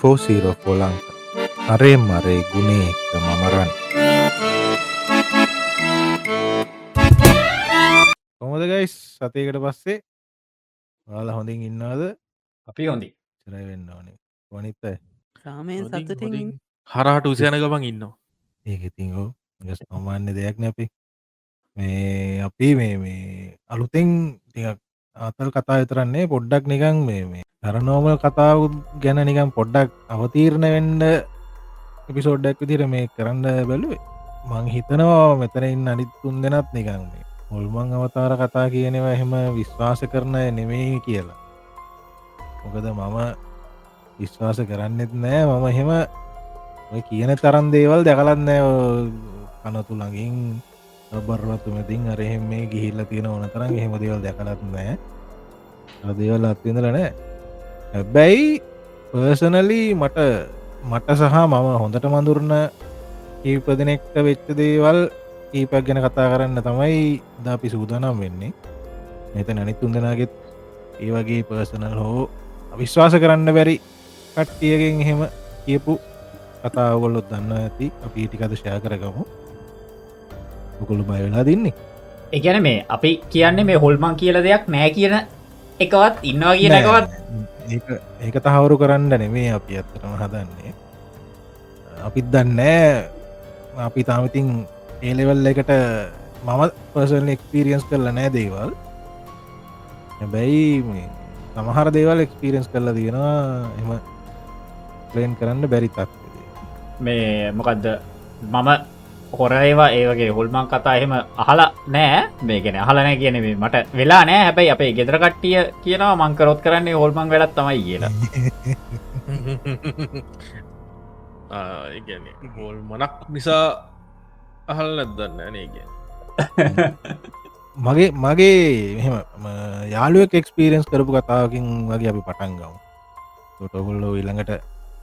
404 ලංක අරේ මරේ ගුණේ එක්ක මමරන් කොහොමද ගයිස් සතියකට පස්සේ ඔයාලා හොඳින් ඉන්නවද? අපි හොඳි ඉස්සරහ වෙන්න ඕනේ. වනිත් අය රාමයෙන් සතුටින් හරහට උසයන ගමන් ඉන්නවා. ඒක ඉතින් ඔව් ඒක සාමාන්‍ය දෙයක් නේ අපි. අපි මේ අලුතෙන් ටිකක් ආතල් කතා විතරක් නෙවෙයි පොඩ්ඩක් නිකන් මේ පැරනෝමල් කතාව ගැන නිකන් පොඩ්ඩක් අවතීර්ණ වෙන්න එපිසෝඩ් එකක් විදිහට මේ කරන්න බැලුවේ. මං හිතනවා මෙතන ඉන්න අනිත් තුන් දෙනාත් නිකන් මේ හොල්මන් අවතාර කතා කියනවා එහෙම විශ්වාස කරන අය නෙමෙයි කියලා. මොකද මම විශ්වාස කරන්නෙත් නෑ මම එහෙම ඔය කියන තරම් දේවල් දැකලත් නෑ කනතු ළඟින් බරවතු මැතින් අර එහෙම මේ ගිහිල්ලා තියෙන ඕන තරම් එහෙම දේවල් දැකලත් නෑ. අර දේවල් අත්විඳලා නෑ. හැබැයි පර්සනලි මට සහ මම හොඳට මඳුරන කීප දෙනෙක්ට වෙච්ච දේවල් කීපයක් ගැන කතා කරන්න තමයි අද අපි සූදානම් වෙන්නේ. මෙතන අනිත් තුන් දෙනාගෙත් ඒ වගේ පර්සනල් හෝ විශ්වාස කරන්න බැරි කට්ටියගෙන් එහෙම කියපු කතා ඔයගොල්ලෝ දන්නවා ඇති. අපි ටික අද ෂෙයා කරගමු. ඔයගොල්ලෝ බය වෙලා දින්නේ. ඒ කියන්නේ මේ අපි කියන්නේ මේ හොල්මන් කියලා දෙයක් නෑ කියන එකවත් ඉන්නවා කියන එකවත් ඒක තහවුරු කරන්න නෙමේ අපි ඇත්තටම හදන්නේ. අපිත් දන්නේ අපි තාම ඉතින් ඒ ලෙවල් එකට මම පර්සනලි එක්ස්පීරියන්ස් කරලා නෑ දේවල්. හැබැයි මේ සමහර දේවල් එක්ස්පීරියන්ස් කරලා තියෙනවා එහෙම ප්ලේන් කරන්න බැරි තත්ත්වයක. මේ මොකක්ද මම හොර ඒවා ඒ වගේ හොල්මන් කතා එහෙම අහලා නෑ. මේ කියන්නේ අහලා නෑ කියන්නේ මේ මට වෙලා නෑ. හැබැයි අපේ ගෙදර කට්ටිය කියනවා මං කරොත් කරන්නේ හොල්මන් වැඩක් තමයි කියලා. ඒගැන හොල් මනක් නිසා අහල් නැදන්න නේගැ මගේ මෙම යාළුවක් එක්ස්පීරියන්ස් කරපු කතාවකින් වගේ අපි පටන් ගවු. තොටගොල්ලෝ ඊළඟට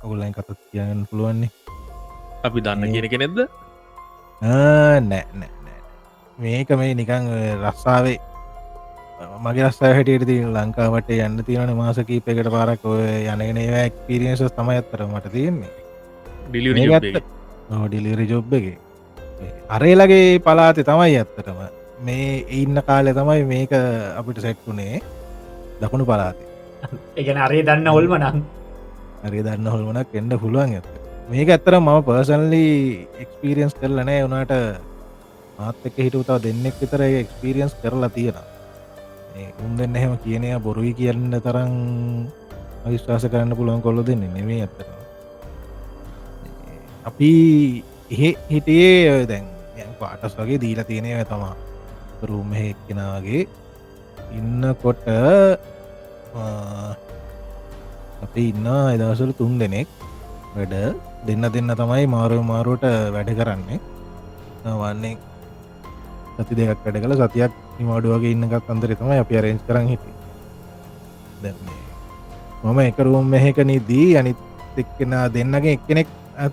ඔගුල්ලයින් කතත් කියන්න පුළුවන්නේ. අපි දන්න කියන කෙනෙක්ද නෑ මේක මේ නිකං රස්සාාවේ මගේ රස්සා හැටියට ති ලංකාවට යන්න තියෙන මාසකීපකට පාරක් ඔය යනගෙන ඒවා එක්ස්පීරියන්ස් තමයි අත්තර මට තියෙන්නේ ඩිලිරි ජොබ් එක අරේලගේ පලාතේ තමයි ඇත්තටම මේ ඉන්න කාලෙ තමයි මේක අපිට සෙට්ටුනේ දකුණු පලාතේ. ඒගැන අරේ දන්න හොල්ම නම් අරේ දන්න හොල්මනක් එන්න පුළුවන් ඇත. මේක ඇත්තර මම පර්සන්ලි එක්ස්පීරියන්ස් කරල නෑ වනාට මාත් එක හිටුතාව දෙන්නෙක් විතර එක්ස්පීරියන්ස් කරලා තියෙන උන් දෙන්න එහෙම කියනය බොරුවි කියන්න තරම් අවිශ්වාස කරන්න පුළුවන් කොල්ලො දෙන්න නෙමේ ඇත්තර. අපි එහෙ හිටියේ දැන් පාටස් වගේ දීලා තියෙනය තමා රූම එක්කෙනගේ ඉන්නකොට අපි ඉන්න එදවසල තුන් දෙනෙක් වැඩ දෙන්න තමයි මාරුවට වැඩ කරන්නේ වන්නේ සති දෙකක් වැඩ කළ සතියක් නිමාඩුවගේ ඉන්නකත් අන්දර තමයි අපි අරෙන්ජ් කරන්න හිටි. මම එකරුම් මෙහෙක නිදී අනිත් එක්කෙන දෙන්නගේ එක්කෙනෙක්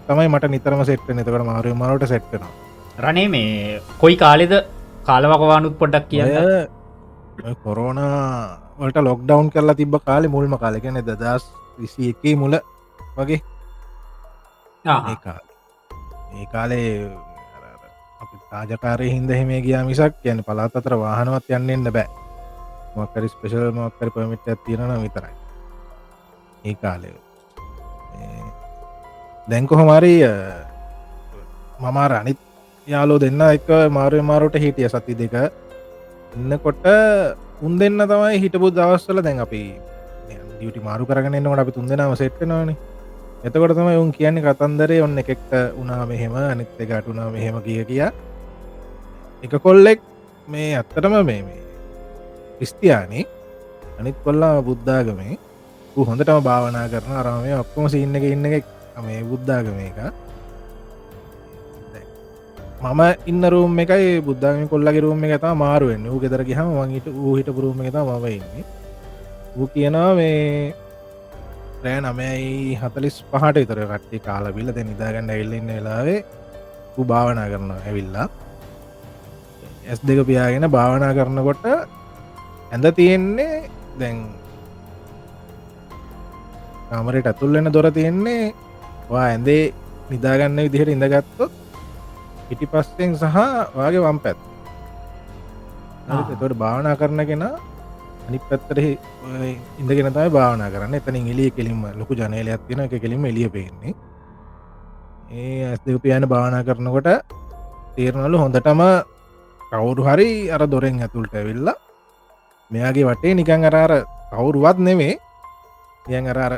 තමයි මට නිතරම සෙට්ට නතකට මාරුව මාරුවට සෙට්ටනවා. රනේ මේ කොයි කාලෙද කාලවකවානුත් පොඩ්ඩක් කියන්න කොරෝන වලට ලොක්ඩවන් කරලා තිබ කාලෙ මුල්ම කාලෙකන දදස් විසි එකේ මුල වගේ ඒ කාලේ රාජකාරය හින්ද එහෙම ගියා මිසක් යන්න පලාත් අතර වාහනවත් යන්නෙන්න බෑ. මොක්කරි ස්පෙශල් මොක්කර පමිට තියෙනන විතරයි ඒ කාලය. දැන්කො හොමරි මමාර අනිත් යාලෝ දෙන්න එක මාරුව මාරුට හිටිය සති දෙක ඉන්නකොට උන් දෙන්න තමයි හිටපු දවස්සල දැන් අපි ඩියටි මාරු කරගෙනන්නකට අපි තුන් දෙනාව සෙට්ටනවානේ. එතකොට තමයි උන් කියන්නේ කතන්දරේ ඔන්න එකෙක්ට උනා මෙහෙම අනිත් එකට උනා මෙහෙම කිය එක කොල්ලෙක් මේ ඇත්තටම මේ ක්‍රිස්තියානි අනිත් කොල්ලා බුද්ධාගමේ හොඳටම භාවනා කරන අරමේ ඔක්කොම සින්න එක ඉන්න එක මේ බුද්ධාගම එක මම ඉන්න රූම් එකයි බුද්ධාගම කොල්ලගේ රූම් එක තා මාරුවෙන් වූ ගෙදර ගහම වගේට ඌ හිට පුරුම එක මම ඉන්නේ වූ කියනවා මේ රෑ 9:45 විතර කට්ටිය කාලා බිල්ල දැන් නිදාගන්න ඇවිල්ලා ඉන්න වෙලාවේ ඌ භාවනා කරනවා ඇවිල්ලා S2 පියාගෙන භාවනා කරනකොට ඇඳ තියෙන්නේ දැන් කාමරයට ඇතුල් වෙන දොර තියෙන්නේ වා ඇඳේ නිදාගන්න විදිහට ඉඳගත්තොත් පිටිපස්සෙන් සහ වාගේ වම් පැත් තොට භාවනා කරන කෙන අනි පැත්තර ඉඳගෙන තයි භාවනා කරන්න එතනින් එලිය කෙලින්ම ලොකු ජනලයක් තියෙන එක කෙලින්ම එලිය පෙන්නේ ඒ ඇස්දක පියන භාවනා කරනකොට තේරනලු හොඳටම කවුරු හරි අර දොරෙන් ඇතුළට ඇවිල්ලා මෙයාගේ වටේ නිකං අරාර කවුරුවත් නෙමේ නියන් අරාර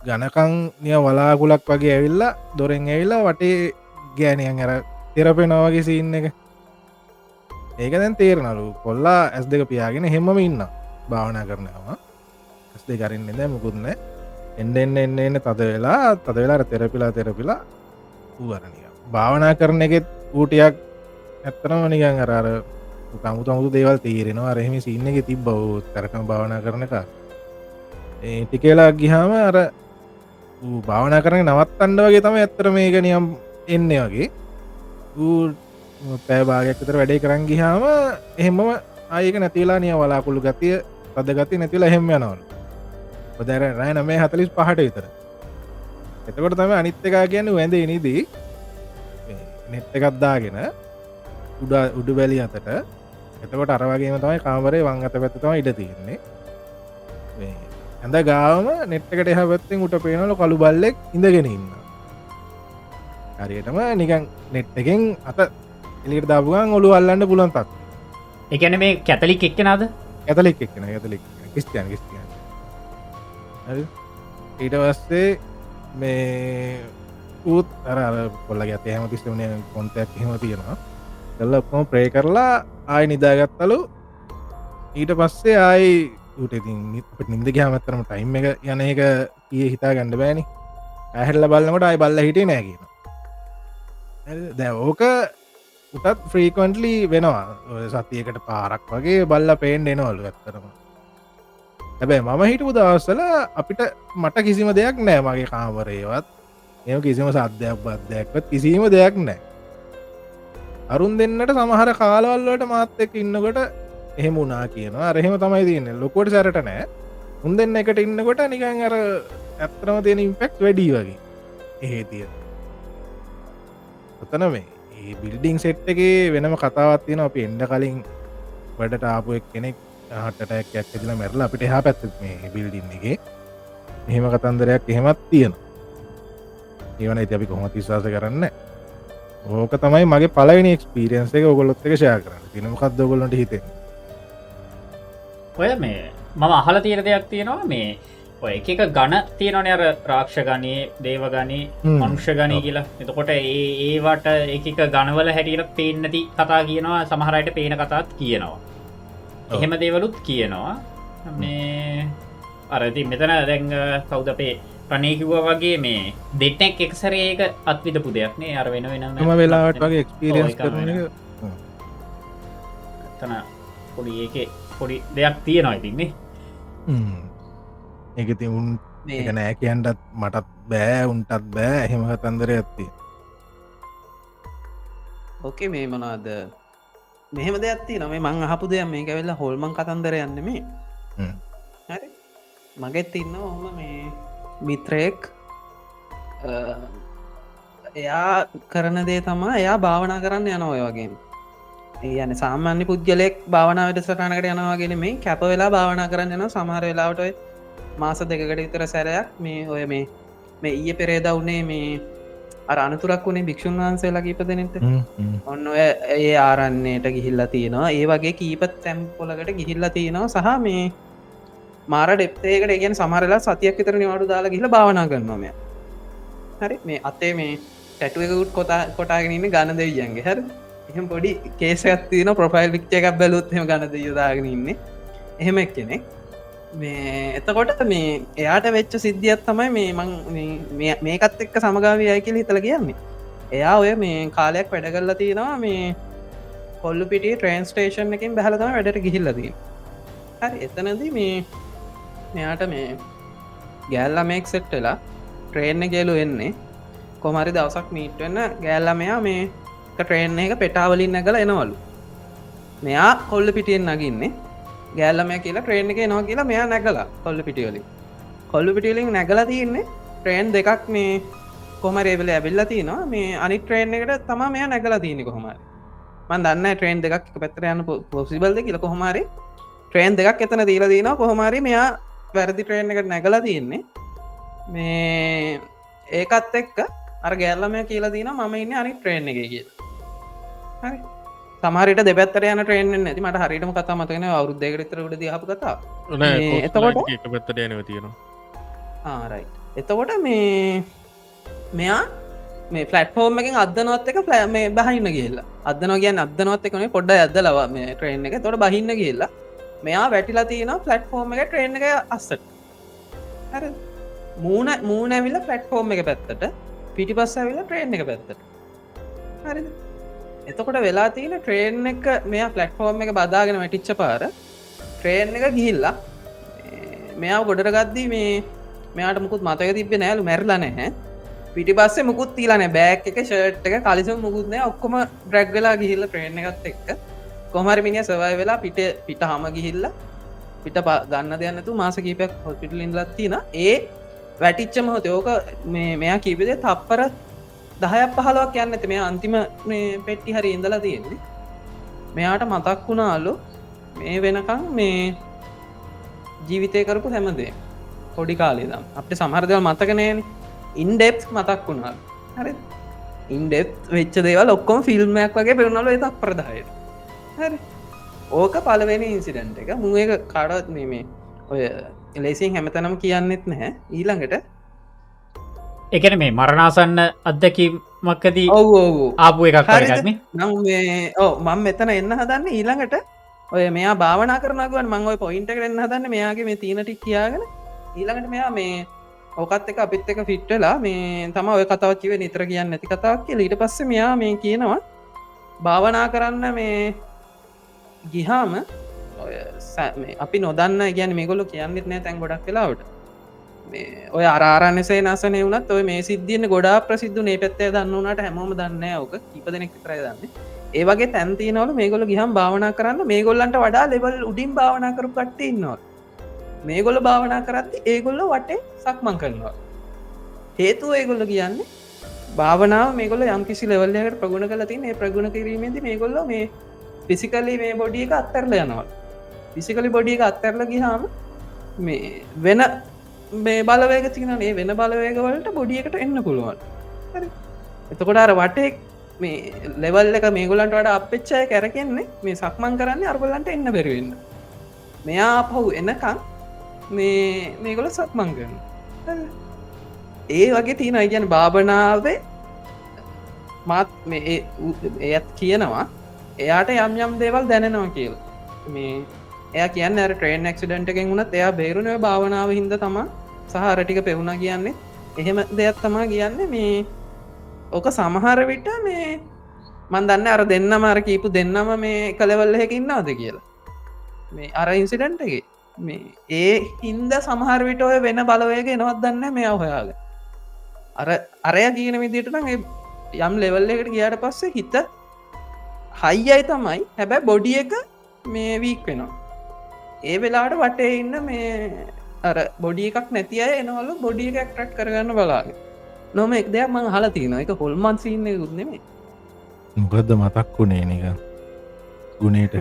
ගණකං නිය වලාකුලක් වගේ ඇවිල්ලා දොරෙන් ඇවිල්ලා වටේ ගෑනයන් අර තෙරපෙනවාගේ සින්න එක ඒක දැන් තේරනලු කොල්ලා ඇස් දෙක පියාගෙන හෙමම ඉන්න භාවනා කරනවා ඇස් දෙ කරින්න දැ මුකුත්න එන්ඩ එන්න තද වෙලා තෙරපිලා වූවරණය භාවනා කරන එකෙත් ඌටයක් ඇත්තනම නිකන් අරර කමුතු දේවල් තේරෙනවා අරහෙම සින්න එක තිබ බව තරකම භාවනා කරන එක ටිකේලා ගිහාම අර භාවනා කරන නවත්තන්න වගේ තම ඇත්තර මේක නියම් එන්න වගේ පෑභාගයක් තර වැඩේ කරන් ගිහාම එහෙමම ආයක නැතිලා නිය වලාකුළු ගතිය තද ගති නැතිලා එහෙම යනවල් පොදර රෑ නමේ 45 විතර එතකොට තම අනිත්තකා කියන්න වැඳ නිදී නෙට් එකත්දාගෙන උඩු බැලි අතට එතකොට අරවාගේම තමයි කාමරේ වං අත පැත්තතම ඉඩ තියෙන්නේ ඇඳ ගාවම නෙට්කට එහ පැත්තෙන් උට පේනලු කළු බල්ලෙක් ඉඳගෙන ඉන්න හරියටම නිකන් නෙට් එකෙන් අත එලිට දාපුගන් ඔලු අල්ලන්න පුලන් තත් එකන මේ කැතලික් එක්කෙනද ඇතලෙක් එක්න ඇතලෙක් කිස්තියන් කිස්තියන් ඊට වස්සේ මේ ඌත් අර කොල්ලගේ අත හම තිස්ටමනය කොන්තයක් හෙම තියෙනවා කල්ල ඔක්කොම ප්‍රේ කරලා ආය නිදාගත්තලු ඊට පස්සේ ආයි ට ඉතින් නින්ද ගහමත්තරම ටයිම් එක යන එක කිය හිතා ගණඩ බෑනි ඇහැල්ල බලන්නට අයි බල්ල හිටේ නෑ කියන දැ ඕක උටත් ෆ්‍රීකොන්ටලි වෙනවා සතියකට පාරක් වගේ බල්ල පේෙන් එනවලු ඇත්තරම හැබැයි මම හිටපු දවස්සල අපිට මට කිසිම දෙයක් නෑ මගේ කාමරේවත් එම කිසිම සද්ධයක් බද්ධයක්වත් කිසිීම දෙයක් නෑ අරුන් දෙන්නට සමහර කාලවල්ලට මාත් එක් ඉන්නකොට එහෙම උනා කියනවා රහෙම තමයි තියන්න ලොකොට සැරට නෑ උන් දෙන්න එකට ඉන්නකොට නිකන් අර ඇත්තරම තියෙන ඉම්පෙක්් වැඩී වගේ එහෙ තිය ඔතන මේ ඒ බිල්ඩිං සෙට් එකේ වෙනම කතාවත් තියෙන අපි එන්ඩ කලින් වැඩට ආපුුවක් කෙනෙක් හටටයක් ඇතිල මැරල අපිට හා පැත්ත මේ බිල්ඩින් එක එහෙම කතන්දරයක් එහෙමත් තියෙන ඒවන ඇති අපි කොහොම තිස්වාස කරන්න ඕක තමයි මගේ පලවෙනි එක්ස්පිරියන්ස එක ඔගොලොත් එක ෂයා කරන්න තිනමකක්ද ඔගොලට හිතේ ඔය මේ මම අහල තියෙන දෙයක් තියෙනවා මේ ඔය එක ගණ තියෙනවන අර රාක්ෂ ගනී දේව ගනී මනුෂ්‍ය ගනී කියලා එතකොට ඒවට එක ගණවල හැටියට පේනති කතා කියනවා සමහරයට පේන කතාත් කියනවා එහෙම දේවලුත් කියනවා මේ අරති මෙතන දැන් කවුද අපේ ප්‍රනයකිව්ව වගේ මේ දෙට්නෙක් එක්සරඒක අත්විතපු දෙයක්නේ අර වෙන වෙන වෙලාට වගේ එක්ස්පිරියන්ස් කරන තන පොඩි ඒක පොඩි දෙයක් තියෙනවා ඉතින්නේ ඒකති උන් ඒක නෑ කියන්ටත් මටත් බෑ උන්ටත් බෑ එහෙම කතන්දර ඇත්ති ඕකේ මේ මනාද මෙහෙම දෙයක්ත්ති නොම මං අහපු දෙයක් මේක වෙල්ලා හොල්මන් කතන්දර යන්න මේ හරි මගෙත් ඉන්න ඔහම මේ මිත්‍රයෙක් එයා කරන දේ තමා එයා භාවනා කරන්න යන ඔය වගේ ඒ යන සාමාන්‍ය පුද්ගලෙක් භාවනාවට සටනකට යනවාගෙන මේ කැප වෙලා භාවනා කරන්න යන සමහර වෙලාවට මාස දෙකට විතර සැරයක් මේ ඔය මේ ඊය පෙරේද වුණේ මේ අර අනතුරක් වුණේ භික්ෂුන් වහන්සේලා කීප දෙනෙට ඔන්න ඔය ඒ ආරන්නේට ගිහිල්ලා තියෙනවා ඒ වගේ කීපත් තැම්පොලකට ගිහිල්ලා තියෙනවා සහ මේ මාර ඩෙප්තේකට ඒගෙන සමරලා සතියක් විතර නිවාඩු දාලා ගිහිල්ලා භාවනා කරනවා මෙයා හරි මේ අතේ මේ ටැටු එකකුත් කොටාගෙන ඉන්නේ ගණ දෙවියන්ගේ හරි එහෙම පොඩි කේසයක් තියෙන ප්‍රොෆයිල් පික්චර් එකක් බැලුවොත් එහෙම ගණ දෙවියෝ දාගෙන ඉන්නේ එහෙම එක්කෙනෙක් මේ එතකොට මේ එයාට වෙච්ච සිද්ධියක් තමයි මේ මං මේකත් එක්ක සමගාමී අය කියලා හිතලා කියන්නේ එයා ඔය මේ කාලයක් වැඩ කරලා තියෙනවා මේ කොල්ලුපිටිය ට්‍රේන් ස්ටේෂන් එකකින් බහලා තමයි වැඩට ගිහිල්ලා තියෙන්නේ හරි එතනදී මේ මෙයාට මේ ගෑල්ලමෙක් සෙට් වෙලා ට්‍රේන් එක ගේලු එන්නේ කොහමරි දවසක් මීට් වෙන්න ගෑල්ලමයා මේ ට්‍රේන් එක පෙටාවලින් නැගලා එනවලු මෙයා කොල්ල පිටියෙන් නගින්නේ ගෑල්ලමයා කියලා ට්‍රේන් එක එනවා කියලා මෙයා නැගලා කොල්ල පිටිවලින් කොල්ලු පිටිලින් නැගල තියන්නේ ට්‍රේන් දෙකක් මේ කොමරේබල ඇබිල්ල තියනවා මේ අනි ට්‍රේන් එකට තම මෙයා නැගල තියනෙ කොහොමරි මන් දන්න ට්‍රේන් දෙකක් පැත්තරයන්න පොසිබල්ද කියල කොහොමරි ට්‍රේන් දෙකක් එතන දීල දීන කොහොමරි මෙයා වැරදි ට්‍රේන් එකට නැගල තියන්නේ මේ ඒකත් එක්ක අර ගැල්ලම කියලා දීන ම ඉන්න අනි ට්‍රේන් එක කිය හරි සමහරට දෙපැත්තර යන ට්‍රේන් ඇති මට හරිටම කතා මතගෙන අවුද්දකරතරට දහපු කතා එතකොට පැත්තට යනව තියෙනවා ආරයි එතකොට මේ මෙයා මේ ෆලට්ෆෝර්ම් එකින් අදනොත් එක ෆලෑ මේ බහින්න කියලා අදනෝ කියන්න අදනොත් එකනේ පොඩ්ඩ ඇද ලව මේ ට්‍රේන් එක තොට බහින්න කියලා මෙයා වැටිලා තියෙන ෆලට්ෆෝර්ම් එක ට්‍රේන් එක අස්සට හ මූන ඇවිල්ල ෆලට්ෆෝර්ම් එක පැත්තට පිටි පස්ස ඇවිල්ල ට්‍රේන් එක පැත්තට හරි එතකොට වෙලා තියෙන ට්‍රේන් එක මෙයා ෆලට්ෆෝර්ම් එක බදාගෙන වැටිච්ච පාර ට්‍රේන් එක ගිහිල්ලා මෙයා ගොඩර ගද්දී මේ මෙයාට මුකුත් මතක තිබෙ නෑලු මැරලා නැහැ පිටි පස්සේ මුකුත් තිීලන බෑක් එක ෂර්ට් එක කලිසම් මුකුත්නෑ ඔක්කොම ඩ්‍රැග් වෙලා ගිහිල්ල ට්‍රේන් එකත් එක්ක කොමරි මිනිිය සවයි වෙලා පිට හම ගිහිල්ල පිට ගන්න දෙයන්නතු මාස කීපයක් හොස්පිටල් ඉන්ලත්තින ඒ වැටිච්චම හොතයෝක මෙයා කීපදේ තප්පර 10ක් 15ක් යන්න ඇති මේ අන්තිම පෙට්ටි හරි ඉඳලා තියෙන්නේ මෙයාට මතක් වුණාලු මේ වෙනකං මේ ජීවිතය කරපු හැමදේ පොඩි කාලේදම් අපට සමහරදවල් මතකනෑන ඉන්ඩෙප් මතක් වුණා හරි ඉන්ඩෙප් වෙච්ච දේවල් ඔක්කොම ෆිල්ම්මයක් වගේ පෙරුණලු එතක් ප්‍රදාය හරි ඕක පලවෙනි ඉන්සිඩන්ට එක මුව එක කාඩත් මේ ඔය ලේසින් හැමතනම් කියන්නෙත් නැහැ ඊළඟට එකන මේ මරණාසන්න අත්දැකීමක්කදී ඔව් ආපු එකක් කරගත්ම නම් ඕ මං මෙතන එන්න හදන්න ඊළඟට ඔය මෙයා භාවනා කරනගුවන් මං ඔය පොයින්ට කරන්න හදන්න මෙයාගේ මේ තිීනටික් කියාගෙන ඊළඟට මෙයා මේ ඕකත් එක අපිත් එක ෆිට්ටලා මේ තම ඔය කතාවකිව නිතර කියන්න ඇති කතාවක් කිය ඊට පස්ස මෙයා මේ කියනවා භාවනා කරන්න මේ ගිහාම අපි නොදන්න ගැන මේගොල්ල කියන්නෙත් නෑ තැන් ගොඩක් වෙලාවට ඔය ආරාණසේ නසනය වනත් ඔය මේ සිද්ධියන ගොඩා ප්‍රසිද්ධ නේ පැත්තේ දන්නවනට හැමෝම දන්න ඕක කිප දෙනෙක් තරයි දන්න ඒවගේ තැන්තිනවල මේගොල ගිහම් භාවනා කරන්න මේගොල්ලන්ට වඩා ලෙවල් උඩින් භාවනා කරු කට්ට ඉන්නවා මේගොල්ල භාවනා කරත්ති ඒගොල්ල වටේ සක්මං කරනවා හේතුව ඒගොල්ල කියන්නේ භාවනාව මේගොල යම්කිසි ලෙවල්ලකට ප්‍රගුණ කල තින් ඒ ප්‍රගුණ කිරීමේද මේගොල්ල මේ පිසිකලි මේ බොඩිය එක අත්තරල යනවා පිසිකලි බොඩිය එක අත්තරල ගිහාම මේ වෙන මේ බලවේග තිනනේ වෙන බලවේගවලට බොඩියකට එන්න පුළුවන් එතකොට අර වටේ මේ ලෙවල් එක මේගොලන්ට වඩ අපච්චය කැරකෙන්නේ මේ සක්මන් කරන්නේ අරගොල්ලන්ට එන්න බැරිවෙන්න මෙයා පහු එනකං මේගොල සක්මං කරන ඒ වගේ තියෙන අයිගැන භාවනාවේ මාත් එයත් කියනවා එයාට යම් යම් දේවල් දැනෙනවා කියල මේ එය කියන්න ට්‍රේන් ක්සිඩන්ට එකෙන් වුණත් එයා බේරුණය භාවනාව හිද තමා සහරටික පෙවුණ කියන්නේ එහෙම දෙයක් තමා කියන්න මේ ඕක සමහර විට මේ මන් දන්න අර දෙන්න මර කීපු දෙන්නම මේ කළවල්ලහෙක ඉන්නවද කියලා මේ අර ඉන්සිඩන්ටගේ මේ ඒ හින්ද සමහර විට ඔය වෙන බලවයක එනවත් දන්න මේ අවහයාග අරය කියන විදිට නම් යම් ලෙවල්ලකට ගියාට පස්සේ හිත හයියයි තමයි හැබැයි බොඩිය එක මේ වීක් වෙනවා ඒ වෙලාට වටේ ඉන්න මේ අර බොඩිය එකක් නැති අය එනවලු බොඩිය එක ක්ටක් කරගන්න බලාගේ නොම එක් දෙයක් මං හලා තියෙනවා එක හොල්මන් සින්න ගුත්නෙමේ මොකදද මතක් වුණේ නික ගුණේට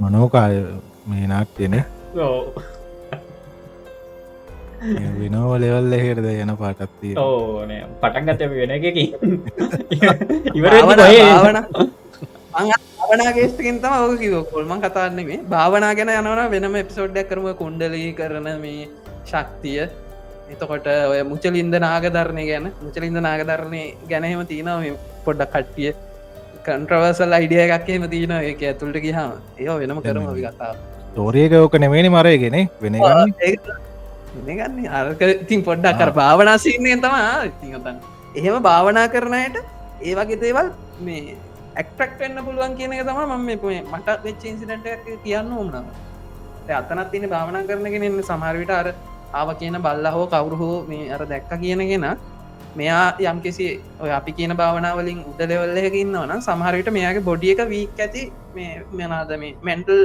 මනෝකාය මේ නාට්‍යන විනෝව ලෙවල් එහෙරද යන පාටත්තිය ඕන පටන්ගත වෙන එකකි භාවනාගේස්ටකින් තම ඕක කිව කොල්මන් කතාන්නේ මේ භාවනා ගැන යනවන වෙනම එපිසෝඩ්ඩක් කරම කුණ්ඩලී කරන මේ ශක්තිය එතකොට ඔය මුචලින්ද නාගධරණය ගැන මුචලින්ද නාගධරණය ගැනහෙම තියනව පොඩ්ඩක් කට්ටිය කන්ට්‍රවර්සල් අයිඩිය එකක්හෙම තියන එක ඇතුළට ගහම ඒ වෙනම කරම කතා තෝරියක ඕක නෙමේනි මරයගෙන වෙන ගන්න අර්ක ඉතින් පොඩ්ඩක් කර භාවනාසිීනයෙන් තම ඉතිතන්න එහෙම භාවනා කරනයට ඒ වගේ දේවල් මේ ඇක්ටක් වෙන්න පුළුවන් කියන එක තම මම මට වෙච්ච ඉන්සිඩට කියන්න ඕමනම අතනත් තින භාවනා කරනගෙනන්න සමහරවිට අර ආව කියන බල්ල හෝ කවුරු හෝ මේ අර දැක්ක කියනගෙන මෙයා යම් කිසි ඔය අපි කියන භාවනාවලින් උදලෙවල්ලක ඉන්නවන සමහරවිට මෙයාගේ බොඩිය එක වීක් ඇති මේ මෙනාද මේ මැන්ටල්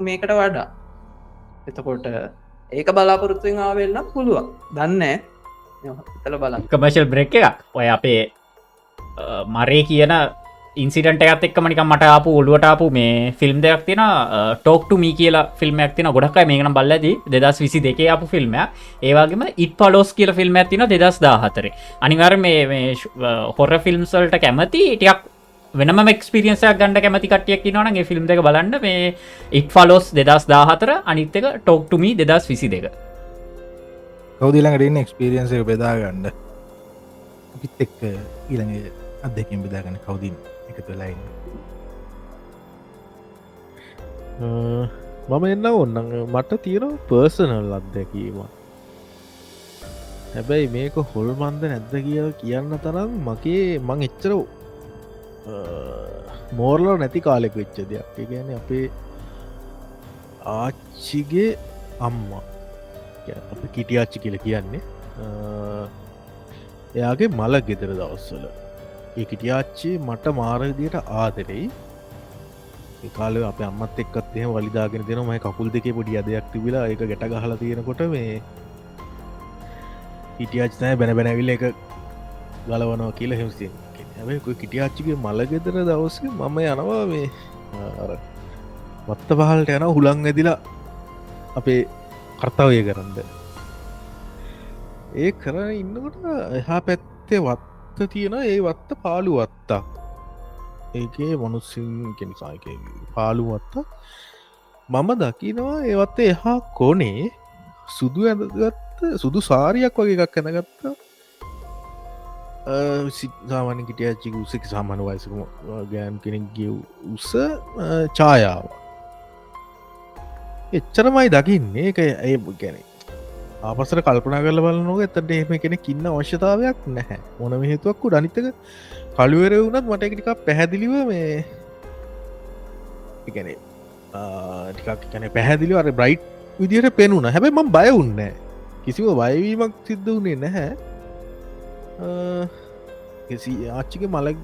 මේකට වඩා එතකොට ඒක බලාපොරොත්තුවෙන් ආවෙල්නම් පුළුවන් දන්න තල බලන්න කමර්ශල් බ්‍රෙක් එකක් ඔය අපේ මරේ කියන ඉන්සිටට එකත් එක් මනික මට අප ඔලුවටපු මේ ෆිල්ම් දෙයක් තින ටෝක්ට මී කියලා ෆිල්ම් ඇතින ගොඩක් මේකන බල්ලද 2022 අප ෆිල්ම් ඒවාගේම ඉත් පලෝස් කියල ෆිල්ම් ඇතින 2014 අනිවර මේ හොර ෆිල්ම්සල්ට කැමති ටියක් වෙනම එක්ස්පිරියන්සයක් ගණඩ කැමති කටියක් නගේ ෆිල්ම් එක බලන්න මේ ඉත් ෆලෝස් 2014 අනිත් එක ටෝක්ටමී 2022 කවදිලඟට ඉන්න එක්ස්පිරියන්ස එක බෙදා ගණ්ඩ පිත් එක් ඊළඟ අදකින් බෙදාගන්න කවදින් එකතු වෙලායින්න මම එන්න ඔන්න මට තියෙන පර්සනල් අත්දැකීම හැබැයි මේක හොල්මන්ද නැද්ද කියන්න තරම් මගේ මං එච්චර මෝර්ලෝ නැති කාලෙක වෙච්ච දෙයක් ගැන අපේ ආච්චිගේ අම්මා අප කිටියාච්චි කියල කියන්නේ එයාගේ මල ගෙදර දවස්සල ඒ කිටියාච්චි මට මාරදියට ආදරෙයි කාල අප අම්මත් එක්කත් එහ වලිදාගෙන දෙන මයි කකුල් දෙක පොඩි අදයක් තිබිලා එක ගැට ගහල තියෙනකොට මේ හිටියාච්නය බැන බැනැවිල්ල එක ගලවනවා කියලා හෙමසින් හැබයි කිටියාච්චිගේ මලගෙදර දවස මම යනවා මේ වත්ත පහලට යන හුළං ඇදිලා අපේ කර්තාවය කරන්න ඒ කරන ඉන්නකොට එහා පැත්තේ වත්ත තියෙන ඒ වත්ත පාලු වත්තා ඒකේ මනුස්සින් කෙනසායක පාලු වත්ත මම දකිනවා ඒවත්ත එහා කොනේ සුදු ඇඳගත්ත සුදු සාරියක් වගේ එකක් ඇඳගත්ත සිසාමාන කිටියච්චි උසක සාමාන වයසකම ගෑන් කෙනෙක් ගිය උස ඡායාව එච්චරමයි දකින්නේ එක ඒ ගැන ආපසර කල්පනා කරල බලනොක එතට එහෙම කෙනෙ ඉන්න අවශ්‍යතාවයක් නැහැ මොන හේතුවක්කු අනිත්තක කළුවර වුණත් මට එකටිකක් පැහැදිලිව මේ එකන ටිකක් කැන පැහැදිලි අර බ්‍රයිට් විදියට පෙනුන හැබැයි මං බය උන්න කිසිව බයවීමක් සිද්ධ වුණේ නැහැ ආච්චික මල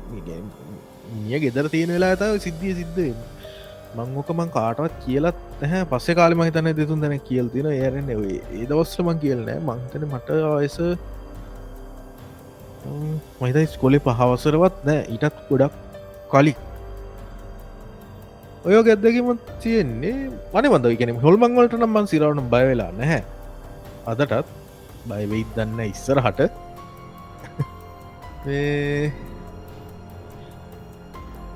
මිය ගෙදර තියෙන වෙලා ඇතාව සිද්ධිය සිද්ධ මංගෝකමං කාටවත් කියලත් නැහැ පස්සේ කාලම හිතන දෙතුන් දැන කියල් තින ඒරෙන් ඒ දවස්්‍රමං කියල්නෑ මංතන මට අයස මහිතයි ස්කොලේ පහවසරවත් නෑ ඊටත් ගොඩක් කලි ඔය ගැද්දකිම තියෙන්නේ මන වඳ කියන හොල්මංවලට නම් මන් සිරවුණම් බයවෙලා නැහැ අදටත් බයවෙයිත් දන්න ඉස්සර හට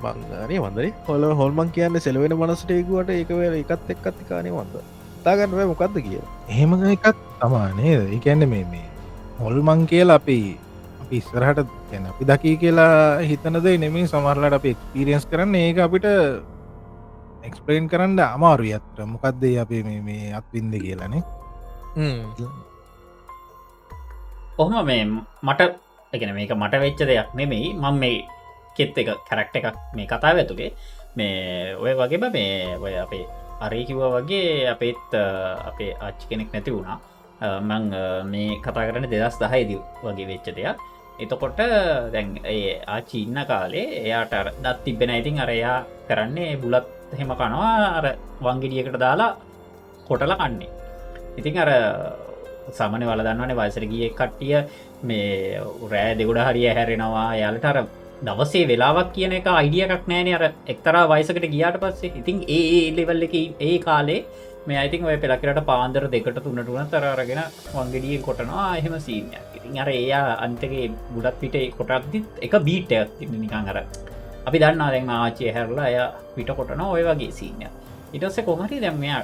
මංගනේ වන්දරේ හොල හොල්මන් කියන්න සෙලවෙන මනස්ටේකුවට ඒකවල එකත් එක්කත්තිකානය වන්ද තාගන්නව මොකක්ද කිය එහෙම එකත් තමානේ ඒකන්න මේ හොල්මං කියලා අපි ඉස්සරහට ගැන අපි දකී කියලා හිතනද නෙමින් සමරලට අප එක්ස්පිරියන්ස් කරන්න ඒක අපිට එක්ස්පලේන් කරන්න අමාරු ඇත්ත මොකක්දේ අපේ මේ අත්වින්ද කියලනේ ඔහොම මේ මට එකන මේක මට වෙච්ච දෙයක් නෙමෙයි මං මේ කෙත් එක කැරක්ට එකක් මේ කතාව ඇතුගේ මේ ඔය වගේම මේ ඔය අපේ අරකිව වගේ අපේත් අපේ ආච්චි කෙනෙක් නැති වුණා මං මේ කතා කරන 2010 වගේ වෙච්ච දෙයක් එතකොට දැන් ඒ ආච්චි ඉන්න කාලේ එයාට දත් තිබෙන ඉතින් අර එයා කරන්නේ බුලත් හෙම කනවා අර වංගෙඩියකට දාලා කොටල කන්නේ ඉතින් අර සමන වල දන්නවනේ වයසර ගිය කට්ටිය මේ රෑ දෙගොඩ හරිය හැරෙනවා යාලට අර දවසේ වෙලාවක් කියන එක අයිඩිය එකක් නෑන අර එක්තරා වයිසකට ගියාට පස්සේ ඉතින් ඒ ලෙවල් එක ඒ කාලේ මේ අයිතින් ඔය පෙළකිරට පාන්දර දෙකට තුන්නටුන තරගෙන වංගෙඩිය කොටනවා එහෙම සීනයක් ඉතින් අර එයා අන්තගේ බුඩත් පිට කොටත්දිත් එක බීටයක් තින්න නිකං අර අපි දන්න දැන් ආචය හැරලා එය පිට කොටන ඔය වගේ සීනය ඉටස්ස කොමටි දැම් මෙයා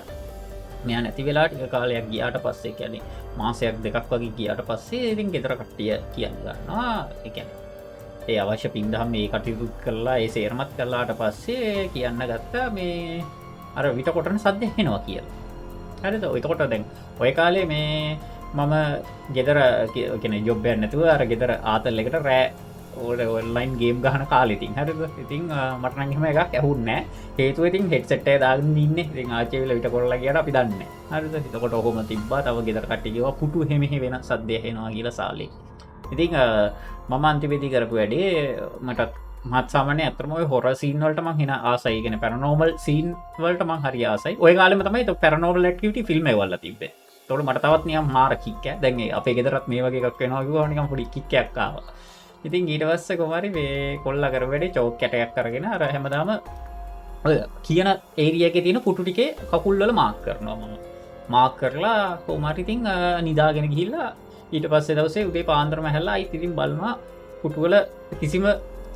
නැති වෙලා ටික කාලයක් ගියාට පස්සේ කැනෙ මාසයක් දෙකක් වගේ ගියාට පස්සේ ඉතින් ගෙදර කට්ටිය කියන්න ගන්නවා එකැන ඒ අවශ්‍ය පින්දහම් මේ කටයුතුත් කරලා ඒ සේරමත් කරලාට පස්සේ කියන්න ගත්තා මේ අර විට කොටන සද්‍ය හෙනවා කියලා හරිද ඔයතකොට දැන් ඔය කාලේ මේ මම ගෙදර කෙන ජොබ්බයන් නැතුව අර ගෙදර ආතල් එකට රෑ ඕට ඔන්ලයින් ගේම් ගහන කාලෙතින් හරිද ඉතින් මටනගම එකක් ඇහුන්නෑ හේතුව ඉතින් හෙට්සට්ටේ දාගන්න ඉන්න ඉතින් ආචේවිල විට කොරලා කියට අපි දන්න හරිද හිතකොට ඔහොම තිබ්බා තව ගෙදර කට්ටියව පුටු හෙමෙහි වෙන සද්‍යය හෙනවා කියලා සාලේ ඉතින් මම අන්තිපෙති කරපු වැඩේ මට මත් සාමනය ඇතරම හොර සීන්වලට මං හින ආසයිගෙන පැරනෝමල් සීන් වලට මං හරි ආසයි ඔය කාලම තමයි පැරනෝමල් ක්ට ෆිල්ම් වල්ල තිබේ තොට මට තවත් නියම් මාර කික්ක දැන්ගේ අපේ ගෙදරත් මේ වගේ එකක් වෙනවා නිකම් පොඩි කික්කක්කාව ඉතින් ඊට පස්ස කොමරි මේ කොල්ල කර වැඩේ චෝක් කැටයක් කරගෙන අර හැමදාම කියන ඒරියක තියෙන පුටු ටිකේ කකුල්වල මාක් කරනවා මම මාක් කරලා කෝමරිතිං නිදාගෙන ගිහිල්ලා ඊට පස්සේ දවසේ උදේ පාන්දරම හැල්ලා ඉතිරින් බලනවා පුටුවල කිසිම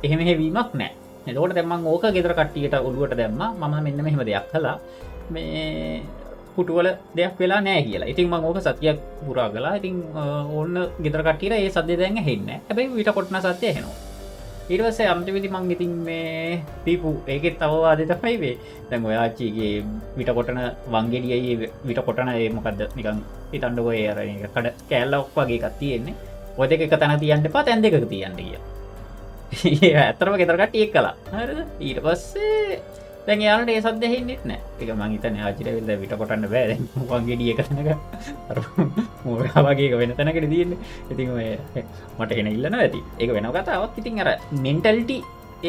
එහෙම හෙවීමක් නෑ එතකොට දැම්මන් ඕක ගෙදර කට්ටියට ඔළුවට දැම්ම මම මෙන්න මෙහෙම දෙයක් කලා මේ පුටුවල දෙයක් වෙලා නෑ කියලා ඉතින් මං ඕක සතියක් පුරා කලා ඉතින් ඕන්න ගෙදර කට්ටියට ඒ සද්‍ය දැන්ග හෙන්න හැබැයි විට කොටන සත්‍යය හෙනවා ඊටවස්සේ අම්තිවිදි මං ඉතින් මේ පීපු ඒකෙත් අවවාද තමයි වේ දැන් ඔයාචිගේ විට කොටන වංගෙඩියයි විට කොටන ඒ මොකක්ද නිකං හිතන්ඩුව ඒ අර කඩ කෑල්ල ඔක් වගේ එකක් තියෙන්නේ ඔය දෙක එක තැන තියන්න පා තැන් දෙක තියන්න කිය ඇතරම ගෙතරකට ඒ කලා හරද ඊට පස්සේ දැන් යාලට ඒ සද්ද හෙන්නෙත් නෑ එක මං හිතන්නේ ආචිට වෙල්ද විට කොටන්න බෑ වංගෙඩිය එකතනක මෝයාවගේ වෙන තැනකට තියන්නේ ඉතින් මට එන ඉල්ලන ඇති ඒක වෙන කතාවක් ඉතින් අර මෙන්ටල්ටි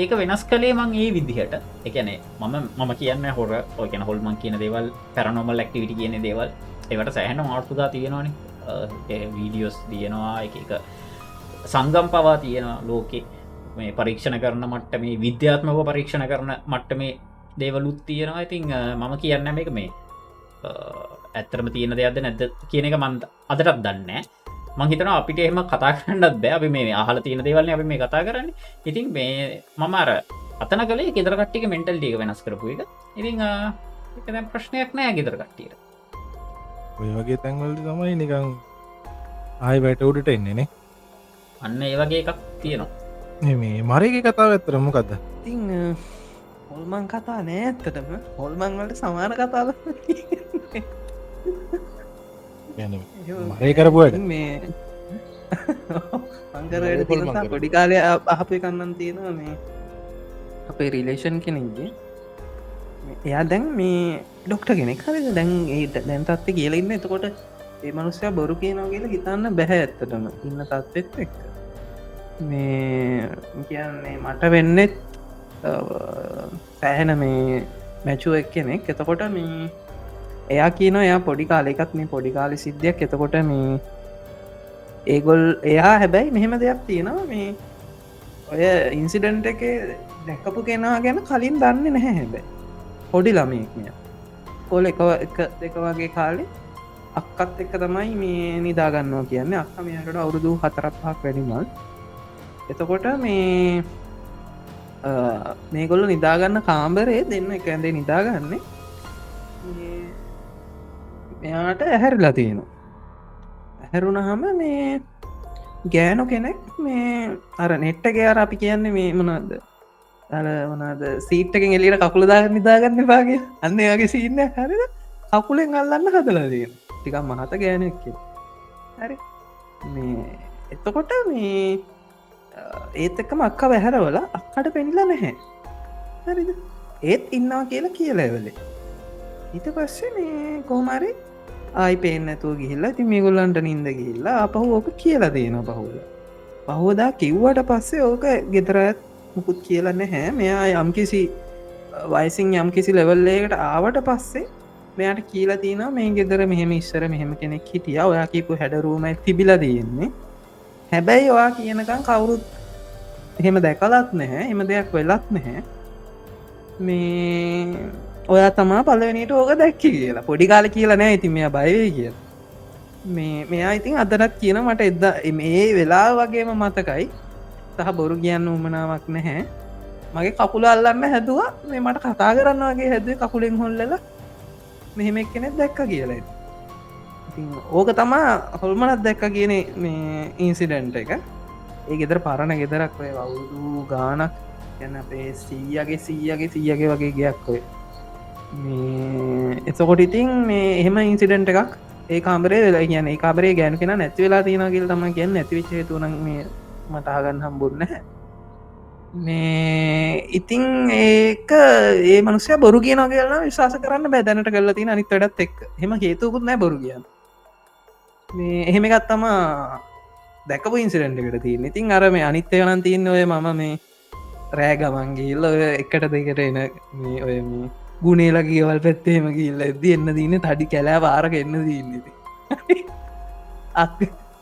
ඒක වෙනස් කළේ මං ඒ විදිහට එකනේ මම කියන්න හොර ඔයකන හොල්මන් කියන දේවල් පැරනොමල් ඇක්ටිවිටි කියන දේවල් ඒවට සෑහන මාර්තුදා තියෙනවාන වීඩියෝස් තියෙනවා එක සංගම් පවා තියෙනවා ලෝකෙ මේ පරීක්ෂණ කරන මට්ට මේ විද්‍යාත්මක පරීක්ෂණ කරන මට්ට මේ දේවලුත් තියෙනවා ඉතිං මම කියන්න එක මේ ඇත්තරම තියෙන දෙයක්ද නැද්ද කියන එක මන්ද අදටත් දන්න මංහිතන අපිට එහම කතා කරන්නත් බෑ අපි මේ අහල තියෙන දේවල්න අපි මේ කතා කරන්න ඉතින් මේ මම අර අතන කලේ ගෙදරකට්ටික මෙන්ටල් ටික වෙනස් කරපු එක ඉතිං එක ප්‍රශ්නයක් නෑ ගෙදරකට්ටියට ඔය වගේ තැන්වලට තමයි නිකං ආය වැට උඩට එන්නේනේ අන්න ඒ වගේ එකක් තියෙනවා මේ මරගේ කතාව ඇත්තරම කද ඉතිං හොල්මන් කතා නෑ ඇත්තටම හොල්මන් වලට සමාන කතාව මරේ කරපුට මේ පංකරයට තිනසා පොඩි කාලය අහපය කන්නන් තියෙනවා මේ අපේ රිලේෂන් කෙනෙක්ගේ එයා දැන් මේ ඩොක්ට කෙනෙක් හරිද දැන් ඒට දැන් තත්ත කියලා ඉන්න එතකොට ඒ මනුස්සය බොරු කියනවා කියලා හිතන්න බැහැ ඇත්තටම ඉන්න තත්වෙත් එක්ක මේ කියන්නේ මට වෙන්නෙත් සෑහෙන මේ මැචුව එක් කෙනෙක් එතකොට මේ එයා කියන එයා පොඩි කාලෙකත් මේ පොඩි කාලි සිද්ධියක් එතකොට මේ ඒගොල් එයා හැබැයි මෙහෙම දෙයක් තියෙනවා මේ ඔය ඉන්සිඩන්ට එක දැකපු කෙනා ගැන කලින් දන්න නැහැ හැබැයි පොඩි ළමයෙක්ය කොල එක දෙක වගේ කාලෙ අක්කත් එක්ක තමයි මේ නිදාගන්නවා කියන්නේ අක්ක මෙයාට අවුරුදු 4-5ක් වැඩිමල් එතකොට මේ මේගොල්ල නිදාගන්න කාම්බරේ දෙන්න එක ඇඳේ නිදාගන්නේ මෙයාට ඇහැරිලා තියෙනවා ඇහැරුණහම මේ ගෑනු කෙනෙක් මේ අර නෙට්ට ගයාර අපි කියන්නේ මේ මොනද අර වනද සීට්ටකින් එලියට කකුල දාග නිදාගන්න පාගේ අන්න වගේ සින්න හරිද කකුලෙන් අල්ලන්න හදලා තියෙන ටිකක් මහත ගෑනෙක් හරි මේ එතකොට මේ ඒත් එක්කම අක්ක වැහැරවල අක්කට පෙන්ලා නැහැ හරිද ඒත් ඉන්නවා කියලා කියලවලේ ඊට පස්සේ මේ කෝමරි ආයි පේනැතුව ගිහිල්ලා ති මේ ගොල්ලන්ට නින්ද ගිහිල්ලා අපහු ඕක කියලා තියෙන පහුද පහෝදා කිව්වට පස්සේ ඕක ගෙදරත් මුකුත් කියලා නැහැ මෙයා යම්කිසි වයිසින් යම්කිසි ලෙවල්ලයකට ආවට පස්සේ මෙයාට කියලා තියන මේ ගෙදර මෙහෙම ඉස්සර මෙහෙම කෙනෙක් හිටිය ඔයා කීපු හැඩරුවමයි තිබිල තියෙන්නේ හැබැයි ඔයා කියනකම් කවුරුත් එහෙම දැකලත් නැහැ එම දෙයක් වෙලත් නැහැ මේ ඔයා තමා පලවනිට ඕක දැක්කි කියලා පොඩි කාල කියලා නෑ ඉතින් මෙයා බයවේ කිය මෙයා ඉතින් අදරත් කියන මට එද්ද මේ වෙලා වගේම මතකයි සහ බොරු කියන්න උමනාවක් නැහැ මගේ කකුල අල්ලන්න හැදවා මේ මට කතා කරන්න වගේ හැදුව කකුලෙන් හොල්ලල මෙහෙමක් කෙනෙක් දැක්ක කියලා ඕක තමා හොල්මනත් දැක්ක කියන මේ ඉන්සිඩන්ට එක ඒ ගෙදර පරණ ගෙදරක් ඔය වුදු ගානක් ගැන අපේ සීයගේ වගේ ගයක් ඔය මේ එතකොට ඉතින් මේ එහෙම ඉන්සිඩන්ට එකක් ඒ කාමරේ වෙලා කියන ඒ කාමරේ ගෑනු කෙන නැති වෙලා තියෙන කියල තම කියන්න නැතිවිච තුන මේ මටාගන්න හම්බුන්න මේ ඉතිං ඒක ඒ මනුසය බොරු කියන කියලා විශවාස කරන්න බැදැනට කල්ල තින අනිත් වැඩත් එක් හෙම හේතුකුත් නෑ බොරු කියන්න මේ එහෙම එකත් තම දැකපු ඉන්සිඩන්ට එකට තියන්න ඉතින් අර මේ අනිත්‍ය වනන් තියන්න ඔය මම මේ රෑ ගමන්ගේල්ල ඔය එකට දෙකට එන මේ ඔය මේ ගුණේලා කියවල් පැත්තේම කියල්ල ඇද එන්න දන්න තඩි කැලෑ වාරක එන්න දන්නති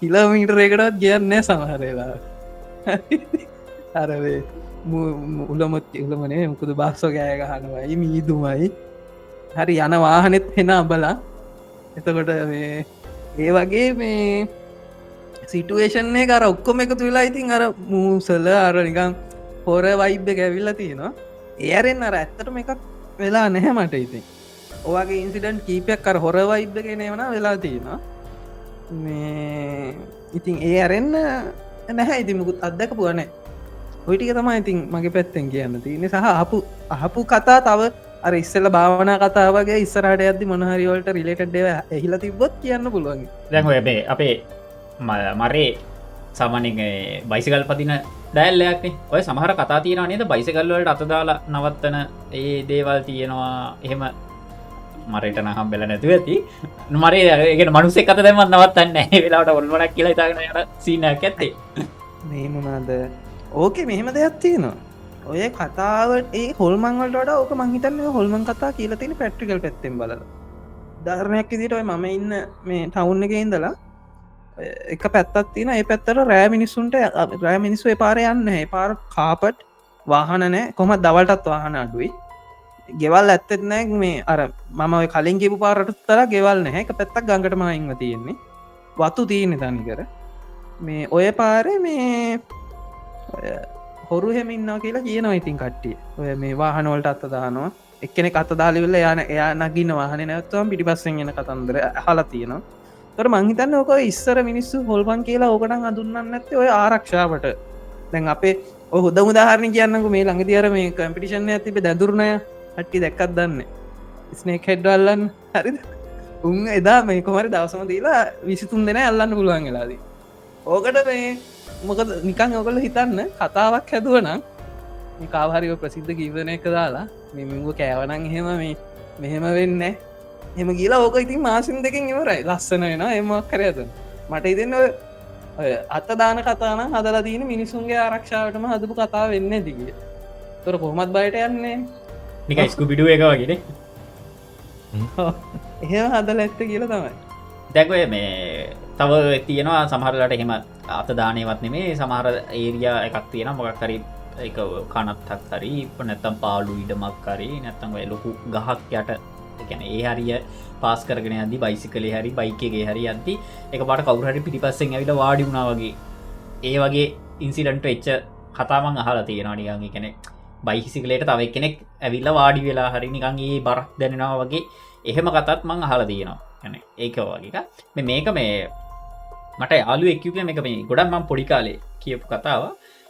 කිලෝමීටරේකටත් කියන්න සමහරලා අරවේ උලමොත් උලමනේ මුකුද බක්සෝ ගෑ ගහනුවයි මීදුමයි හරි යන වාහනෙත් හෙන අබලා එතකොට ඒ වගේ මේ සිටුවේෂන්නේ කර ඔක්කොම එකතු වෙලා ඉතින් අර මූසල අර නිකං හොර වයිබ්බ ගැවිල්ල තියෙනවා ඒරෙන් අර ඇත්තටම එකක් වෙලා නැහැ මට ඉතින් ඔගේ ඉන්සිඩන්් කීපයක් කර හොර වයිබ්බ කෙනේ වන වෙලා තියෙනවා මේ ඉතින් ඒ අරෙන්න්න නැහැ ඉති මුකුත් අදක පුුවනේ ඔයිටික තමයි ඉතින් මගේ පැත්තෙන් කියන්න තියනෙ සහ අහපු කතා තව අර ඉස්සල භාවන කතාවගේ ඉස්සරට ඇද මොනහරිවලට රිලේටඩ්ව එහිල තිබොත් කියන්න පුළුවන් දැන් ඔය අපේ මරේ සාමානෙන් බයිසිකල් පතින දැල්ලයක්නේ ඔය සමහර කතා තියෙන නේද බයිසිකල්වලට අතදාලා නවත්තන ඒ දේවල් තියෙනවා එහෙම මරට නහම් බෙල නැතුව ඇති මරේගෙන මනුසේ කත දැම නවත්තන්න වෙලාට ඔල්වනක් කියලා ඉතාගෙන යට සීනයක් ඇත්තේ මේ මොනාද ඕකේ මෙහෙම දෙයක් තියෙනවා ඔය කතාවට ඒ හොල්මංවලට ඕක මංහිතන්න හොල්මන් කතා කියලා තියෙන පැට්‍රිකල් පැත්තෙන් බල ධර්මයක් විදිට ඔය මම ඉන්න මේ ටවුන් එක ඉඳලා එක පැත්තත් තින ඒ පැත්තර රෑ මිනිස්සුන්ට රෑ මිනිස්සු පාර යන්න පාර කාපට් වාහනනෑ කොමත් දවල්ටත් වාහන අඩුයි ගෙවල් ඇත්තෙත් නෑ මේ අර මම ඔය කලින් කිපු පාරට තර ගෙවල් නැහැ එක පැත්තක් ගඟට මයින්ව තියෙන්නේ වතු තියෙනෙ තනි කර මේ ඔය පාර මේ හොරු හෙමින්නවා කියලා කියනවා ඉතින් කට්ටිය ඔය මේ වාහනවලට අත්ත දානවා එක්කෙනෙ අත දාලිවෙල්ල යන එයා නගින්න වාහන නැවත්වම් පිටිපස්සෙන් එන කතන්දර හලා තියෙනවා තොර මංහිතන්න ඕක ඉස්සර මිනිස්සු හොල්පන් කියලා ඕකටන් අදුන්නන්න ඇත්තේ ඔය ආරක්ෂාවට දැන් අපේ හොද මුදාහරණ කියන්නක මේ ළඟ තියර මේ කම්පිටිෂන් ඇතිබ දැදුරණය හට්ටි දැක්කත් දන්න ස්නේක් හෙඩ්ඩල්ලන්න හරිද උන් එදා මේ කොමරි දවසම දීලා 23 දෙනා අල්ලන්න පුළුවන් වෙලාදී ඕකට මේ මොකද නිකං ඔකොල හිතන්න කතාවක් හැදුවනම් මේ කාවහරිව ප්‍රසිද්ධ කීවන එක දාලා මෙමුව කෑවනං එහෙම මේ මෙහෙම වෙන්න එම කියලා ඕක ඉතින් මාසින් දෙකින් ඉවරයි ලස්සන වෙන එමක් කරයද මට ඉතින්න අත්ත දාන කතාන හදලා දීන මිනිසුන්ගේ ආරක්ෂාවටම හදපු කතා වෙන්න දිගිය තොර කොහොමත් බයට යන්නේ නිකයිස්කු පිඩුව එක වගෙන එහෙම හදල ඇත්ත කියලා තමයි දැකය මේ තව තියෙනවා සමහරලට එහෙම අතදානයවත් නෙමේ සමහර ඒරියා එකක් තියෙන මොකක් කරි එක කනත්තක් හරි නැත්තම් පාලු ඉඩමක් කරි නැත්තම් ලොකු ගහක් යට එකන ඒ හරිය පාස් කරගෙන අදදි බයිසිකලේ හරි බයිකගේ හරි අදදි එක පාට කවුරහරි පිටිපස්සෙන් ඇවිල වාඩි වුණා වගේ ඒ වගේ ඉන්සිඩන්ට එච්ච කතාමං අහලා තියෙනවා නිගගේ කෙනෙ බයිසිකලේට තව කෙනෙක් ඇවිල්ල වාඩි වෙලා හරි නිකන්ගේ බරක් දැනෙනවා වගේ එහෙම කතත් මං අහලා තියෙනවා ැන ඒක වගේක මේක මේ මට අලු එක්කප එක මේ ගොඩක් මම් පොඩි කාලේ කියපු කතාව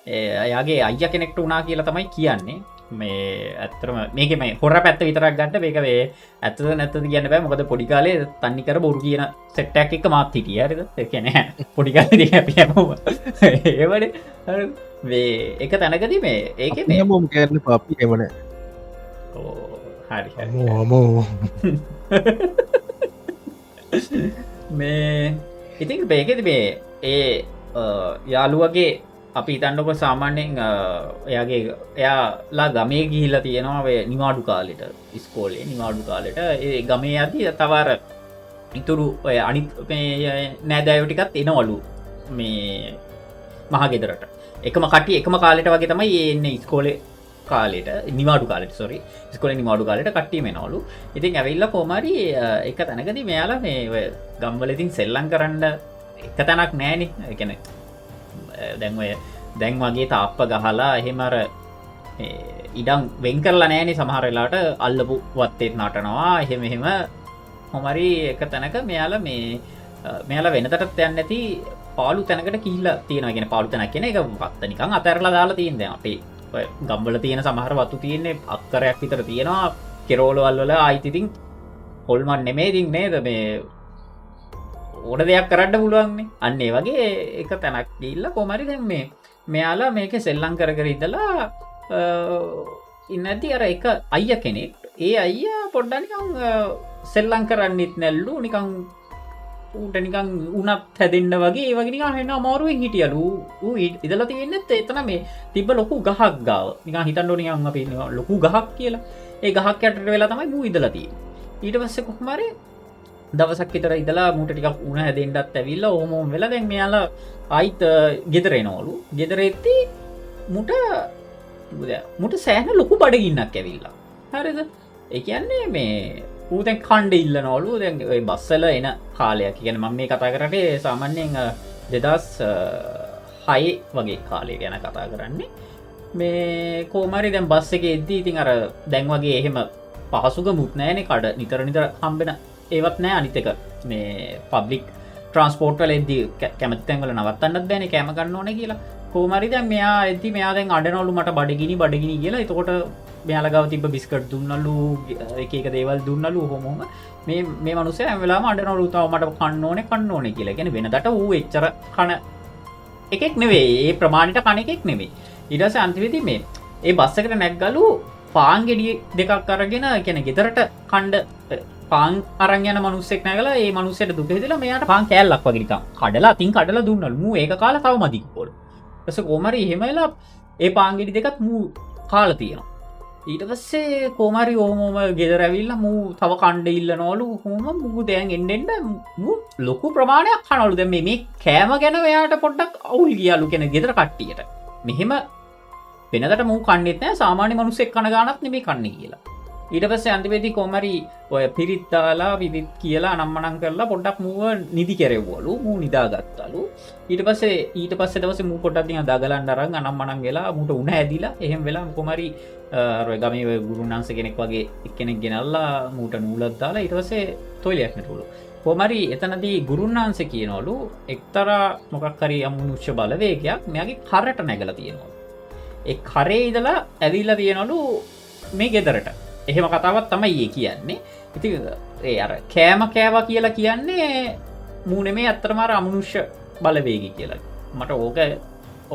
එයාගේ අයිය කෙනෙක්ට වනා කියලා තමයි කියන්නේ මේ ඇත්තරම මේක මේ හොර පැත්ත විතරක් ගන්නට මේකවේ ඇත්ත නැත කියන්න බෑ මොකද පොඩිකාලේ තන්නිකර බොරු කියන සෙට්ටක් එක මාත් හිටිය හරිද කියන පොඩිකාල ඒවට එක තැනකද මේ ඒක මොම කරන පපි එමන හරි හමෝ මේ ඉතින් බේකෙද මේ ඒ යාළුවගේ අපි ඉතන්නක සාමාන්‍යෙන් එයාගේ එයාලා ගමේ ගිහිල්ල තියෙනවා නිවාඩු කාලෙට ඉස්කෝලේ නිවාඩු කාලෙට ඒ ගමේ ඇති තවර ඉතුරු ඔය අනි නෑදෑයෝටිකත් එනවලු මේ මහගෙදරට එකම කටි එකම කාලෙට වගේ තමයි එන්න ඉස්කෝලේ කාලෙට නිවාඩු කාලට සොරි ස්කොල නිවාඩු කාලට කට්ටීම නවලු ඉතින් ඇවිල්ල කෝමරි එක තැනකද මෙයාලා මේ ගම්වලඉතින් සෙල්ලං කරන්න එක තැනක් නෑනෙ එකන දැන්වය දැන් වගේ තාප්ප ගහලා එහෙමර ඉඩම් වෙන් කරලා නෑනෙ සමහරලාට අල්ලපු වත්තේත් නටනවා එහෙම හොමරි එක තැනක මෙයාල මෙයාලා වෙනතටත් යන්න ඇති පාලු තැනකට කිල්ල තියෙනගෙන පාලු තැනක් කියෙන එක වත්තනිකං අතරලා දාලා තියන්ද අපේ ගම්බල තියෙන සමහර වතු තියන්නේ අක්කරයක් විතර තියෙනවා කෙරෝලවල් වල අයිතිතින් හොල්මන් නෙමේතින් නේද මේ ඕන දෙයක් කරන්න පුළුවන්න්නේ අන්නේ වගේ එක තැනක් ඉල්ල කොමරි දැන් මේ මෙයාලා මේක සෙල්ලං කර ඉදලා ඉන්න ඇති අර එක අයිය කෙනෙක් ඒ අයිය පොඩ්ඩනිකං සෙල්ලං කරන්නෙත් නැල්ලු නිකං ඌට නිකං උනත් හැදෙන්න්න වගේ වගේ හන්න අමාරුවෙන් හිටියලු ඉදල තියෙන්නෙත් එතන මේ තිබ ලොකු ගහක් ගාව නික හිතන්ඩෝ නිකං අප ලොකු ගහක් කියලා ඒ ගහක් යට වෙලා තමයි මූ ඉදලතිය ඊට පස්සේ කොහමරේ දවසක් විතර ඉදලා මුට ටික උණ හැදෙන්ටත් ඇවිල්ලා ඕමෝම් වෙලා දැන් මෙයාලා අයිත් ගෙදරෙනවලු ගෙදරෙත්ති මුට සෑන ලොකු බඩගින්නක් ඇවිල්ලා හරිද එකන්නේ මේ ඌතැන් කණ්ඩ ඉල්ල නොලු දැන් බස්සල එන කාලයක් කියන මම මේ කතා කරටේ සාමාන්‍යයෙන් 2006 වගේ කාලය ගැන කතා කරන්නේ මේ කෝමරි දැන් බස්ස එක එද්දී ඉතින් අර දැන් වගේ එහෙම පහසුක මුත් නෑනේ කඩ නිතර නිතර හම්බෙන ඒවත් නෑ අනිතක මේ පබ්ලික් ට්‍රන්ස්පෝර්ට් වල එද්දී කැමති තැන්වල නවත්තන්නත් බෑනේ කැම ගන්න ඕනේ කියලා කෝමරි දැන් මෙයා එද්දී මෙයා දැන් අඬනවලු මට බඩගිනි කියලා එතකොට මෙයාලා ගාව තිබ්බ බිස්කට් දුන්නලු එක එක දේවල් දුන්නලු ඔහොම මේ මිනිස්සයා හැම වෙලාවම අඬනවලු තව මට කන්න ඕනේ කියලා. කියන්නේ වෙනදට ඌ එච්චර කන එකෙක් නෙවෙයි. ඒ ප්‍රමාණයට කන එකෙක් නෙවෙයි. ඊට පස්සේ අන්තිමේදී මේ ඒ බස් එකට නැග්ගලු පාන් ගෙඩිය දෙකක් අරගෙන කියන්නේ ගෙදරට කණ්ඩ පාන් අරන් යන මිනිස්සෙක් නැගලා ඒ මිනිස්සයාට දුක හිතලා මෙයාට පාන් කෑල්ලක් වගේ නිකන් කඩලා අතින් කඩලා දුන්නලු. මූ ඒක කාලා තව මදි කිව්වලු. ඊට පස්සේ කොහමරි එහෙම වෙලා ඒ පාන් ගෙඩි දෙකත් මූ කාලා තියෙනවා. ඊට පස්සේ කෝමරි ඕමෝම ගෙදර ඇවිල්ලා මූ තව කණ්ඩ ඉල්ලනවලු හොම මුගු දැන් එන්නෙන්ඩ මූ ලොකු ප්‍රමාණයක් කනවලු දැන් මේ කෑම ගැන එයාට පොඩ්ඩක් අවුල් ගියාලු කියන ගෙදර කට්ටියට මෙහෙම වෙනදට මූ කන්නේත් නෑ සාමාන්‍ය මිනිස්සෙක් කන ගානක් නෙමෙයි කන්නේ කියලා ඊට පස්සේ අන්තිමේදී කොමරි ඔය පිරිත් දාලා විවිත් කියලා අනම්මනම් කරලා පොඩ්ඩක් මූව නිදි කෙරෙව්වලු මූ නිදාගත්තලු ඊට පස්සේ දවසේ මූ පොඩ්ඩක් දිහා දගලන්න අරන් අනම්මනම් වෙලා මූට උණ ඇදිලා එහෙම වෙලා කොමරි අර ගමේ ගුරුනාන්ස කෙනෙක් වගේ එක්කෙනෙක් ගෙනල්ලා මූට නූලක් දාලා ඊට පස්සේ තොইলයක් නටුවලු කොමරි එතනදී ගුරුනාන්ස කියනවලු එක්තරා මොකක් හරි අමනුෂ්‍ය බලවේගයක් මෙයාගේ කරට නැගලා තියෙනවා ඒ කරේ ඉඳලා ඇවිල්ලා තියෙනවලු මේ ගෙදරට එහෙම කතාවක් තමයි ඒ කියන්නේ. ඉතින් ඒ අර කෑම කෑවා කියලා කියන්නේ මූ නෙමේ අත්‍තරම අර අමනුෂ්‍ය බලවේගී කියලා. මට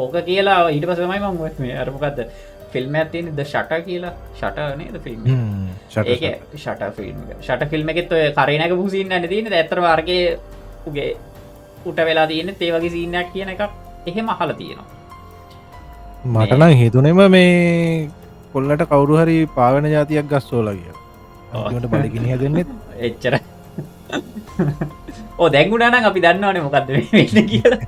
ඕක කියලා ඊට පස්සේ තමයි මම මේ අර මොකද්ද ෆිල්ම් එකක් තියෙන්නේ ද ෂටර් කියලා. ෂටර් නේද ෆිල්ම් එක? ඒකේ ෂටර් ෆිල්ම් එක. ෂටර් ෆිල්ම් එකෙත් ඔය කරේ නැගපු සීන් එකක් තියෙන්නේ. ඇත්තටම අරගේ උගේ උට වෙලා තියෙන්නේ ඒ වගේ සීන් එකක් කියන එකක් එහෙම අහලා තියෙනවා. මට නම් හිතුනේම මේ කොල්ලට කවුරු හරි පාවෙන ජාතියක් ගස්සෝලා කියලා. අන්තිමට බඩගිනි හැදෙන්නෙත් එච්චර. ඕ දැන් උනා නම් අපි දන්නවනේ මොකද්ද මේ වෙන්නේ කියලා.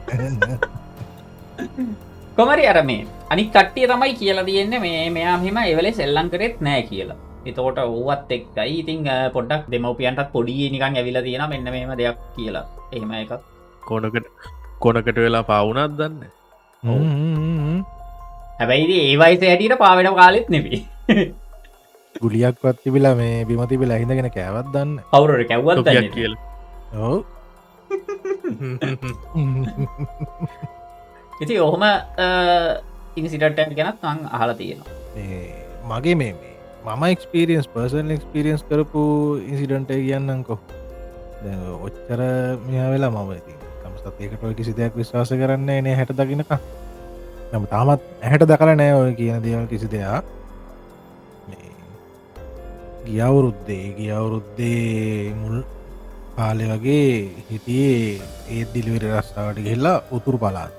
කොමරි අර මේ අනික් කට්ටිය තමයි කියලා තියෙන්නේ මේ මෙයා මෙහෙම ඒ වෙලේ සෙල්ලම් කරෙත් නෑ කියලා. ඒතකොට ඕවත් එක්කයි ඉතින් පොඩ්ඩක් දෙමව්පියන්ටත් පොඩි නිකන් ඇවිල්ලා තියෙනවා මෙන්න මෙහෙම දෙයක් කියලා. එහෙම එකක් කොනකට වෙලා පාවුණත් දන්නේ. හැබැයි ඒ වයසේ හැටියට පාවෙන කාලෙත් නෙමෙයි. ගුලියක්වත් තිබිලා මේ බිම තිබිලා හිඳගෙන කෑවත් දන්න. කවුරු හරි කැව්වත් දන්නේ කියලා. ඔව්. ඉතින් ඔහොම ඉන්සිඩන්ට් එකක් ගැනත් මම අහලා තියෙනවා. මගේ මේ මම එක්ස්පීරියන්ස් පර්සනල් එක්ස්පීරියන්ස් කරපු ඉන්සිඩන්ට් එක කියන්නම්කෝ. දැන් ඔච්චර මෙහා වෙලා මම ඉතින් තම සතේකට ඔය කිසි දෙයක් විශ්වාස කරන්නේ නෑ 60 දකින්නකම්. මම තාමත් 60 දකලා නෑ ඔය කියන දේවල් කිසි දෙයක්. මේ ගිය අවුරුද්දේ මුල් කාලේ වගේ හිටියේ ඒ ඩිලිවරි රස්සාවට ගිහිල්ලා උතුරු පළාත්.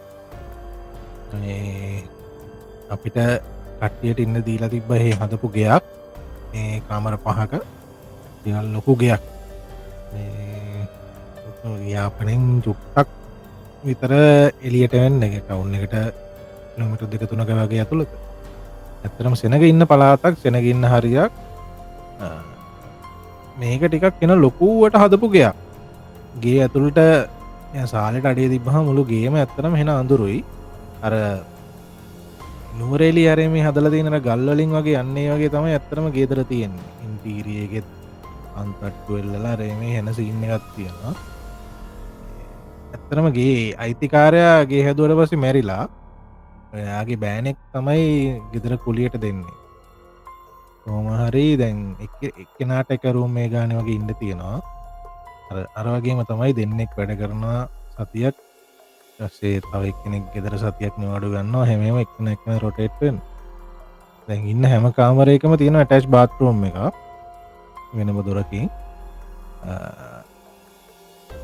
අපිට කට්ටියට ඉන්න දීලා තිබ්බ ඒ හදපු ගෙයක් මේ කාමර 5ක ටිකක් ලොකු ගෙයක් මේ යාපනෙන් චුට්ටක් විතර එළියට වෙන්න ටවුන් එකට කිලෝමීටර් 2-3ක වගේ ඇතුළත. ඇත්තටම සෙනග ඉන්න පළාතක් සෙනග ඉන්න හරියක් මේක ටිකක් වෙන ලොකුවට හදපු ගෙයක්. ගේ ඇතුළට සාලෙට අඩිය තිබ්බහම මුළු ගේම ඇත්තටම හෙන අඳුරුයි. අර නුවරේලි අරේ මේ හදලා තියෙන ගල් වලින් වගේ යන්නේ වගේ තමයි ඇත්තටම ගේදර තියෙන්නේ. ඉන්ටීරියර් එකෙත් අන්තට්ටු වෙල්ලලා රේ මේ හෙන සීන් එකක් තියෙනවා. ඇත්තටම ගේ අයිතිකාරයා ගේ හැදුවට පස්සේ මැරිලා එයාගේ බෑනෙක් තමයි ගෙදර කුලියට දෙන්නේ. කොහොම හරි දැන් එක්කෙනාට එක රූම් මේ ගානේ වගේ ඉන්න තියෙනවා. අර වගේම තමයි දෙන්නෙක් වැඩ කරනවා සතියක්. ඊපස්සේ තව එක්කෙනෙක් ගෙදර සතියක් නිවාඩු ගන්නවා. හැමෝම එක්කෙනෙක් රොටේට් වෙනවා. දැන් ඉන්න හැම කාමරයකම තියෙන ඇටච් බාත්රූම් එකක් වෙනම දොරකින්.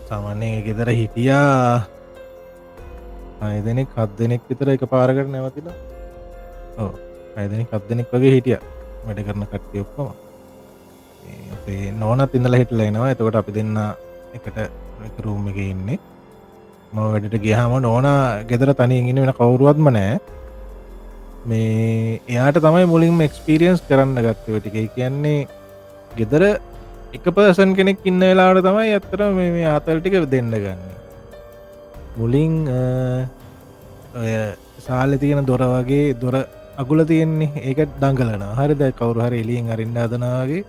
සාමාන්‍යයෙන් ගෙදර හිටියා 6 දෙනෙක් 7 දෙනෙක් විතර එක පාරකට නැවතිලා. ඔව් 6 දෙනෙක් 7 දෙනෙක් වගේ හිටියා. වැඩ කරන කට්ටිය ඔක්කොම. ඒ නෝනත් ඉඳලා හිටලා එනවා. එතකොට අපි දෙන්න එකට රූම් එක ඉන්නේ ම වැඩට ගියහම ඕන ගෙදර තනින් ඉන්න වෙන කවුරුවත්ම නෑ මේ එයාට තමයි මුලින්ම එක්ස්පිරියන්ස් කරන්න ගත්තවට එක කියන්නේ ගෙදර එක පර්සන් කෙනෙක් ඉන්න වෙලාට තමයි ඇත්තර මේ ආතල් ටික දෙන්න ගන්න මුලින් සාල තියෙන දොර වගේ දොර අගුල තියෙන්නේ ඒකට දංගලන හරිද කවරු හරි එලියෙන් අරින්න අදනාගේ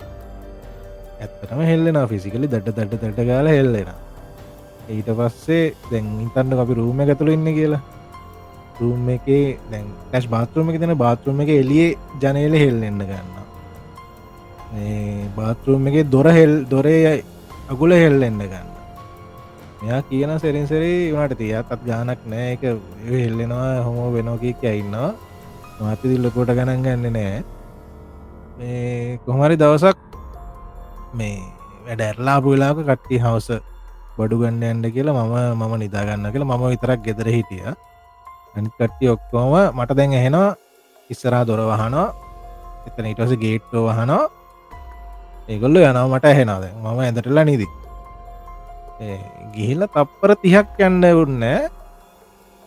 ඇත්තටම හෙල්ලෙන ෆිසිකලි දඩ ගාල හෙල්ලෙන ඊට පස්සේ දැන් ඉතන්න අපි රූම ඇතුළ ඉන්න කියලා රූම් එකේ දැන් ටැස් බාත්රුම එක තින බාත්රුම එක එලියේ ජනේල හෙල්ලෙන්න ගන්න බාත්රුම් එක දොරේ අගුල හෙල්ලෙන්න ගන්න මෙයා කියන සෙරින්සරේ වනට තියත් අත් ගානක් නෑ එක හෙල්ලෙනවා හොමෝ වෙනෝකක් ඇයින්නවා මාති දිල්ලකොට ගණන් ගන්න නෑ මේ කොහමරි දවසක් මේ වැඩ ඇරලාපු වෙලාක කට්ටි හවස බඩු ගන්න ඇන්ඩ කියලා මම නිදාගන්න කියලා මම විතරක් ගෙදර හිටිය අනිත් කට්ටි ඔක්කෝම මට දැන් එහෙනවා ඉස්සරා දොර වහනවා එතන ඉටස ගේට්ටෝ වහනවා ඒගොල්ල යනව මට ඇහෙනද මම ඇඳටලා නිදි ගිහිල්ල තප්පර 30ක් යන්න උන්න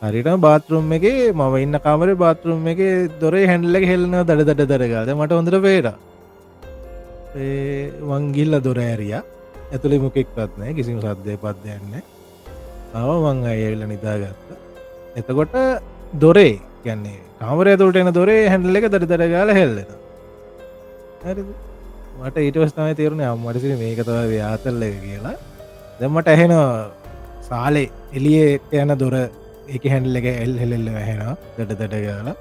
හරිට බාත්රුම් එක මම ඉන්න කාමර බාත්රුම් එක දොරේ හැන්ඩල්ල හෙල්න දඩ දරගාද මට හොඳට පේර වංගිල්ල දොර ඇරිය ඇතුළි මොකෙක්වත්නෑ කිසිම සද්දය පත්දයන්න අව මං අයවෙල්ල නිදාගත්ත එතකොට දොරේ කියන්නේ කාමරය තුළට එන දොරේ හැන්ඩල්ල එක දරගාල හෙල්ලෙන මට ඊටවස්ථාව තේරුණ අම්මටසි මේකතව ව්‍යාතල්ල කියලා දැම්මට ඇහෙනවා සාලේ එලිය යන දොර එක හැන්ඩල එක එල් හෙල්ල වැහෙනවා දඩ ගාලා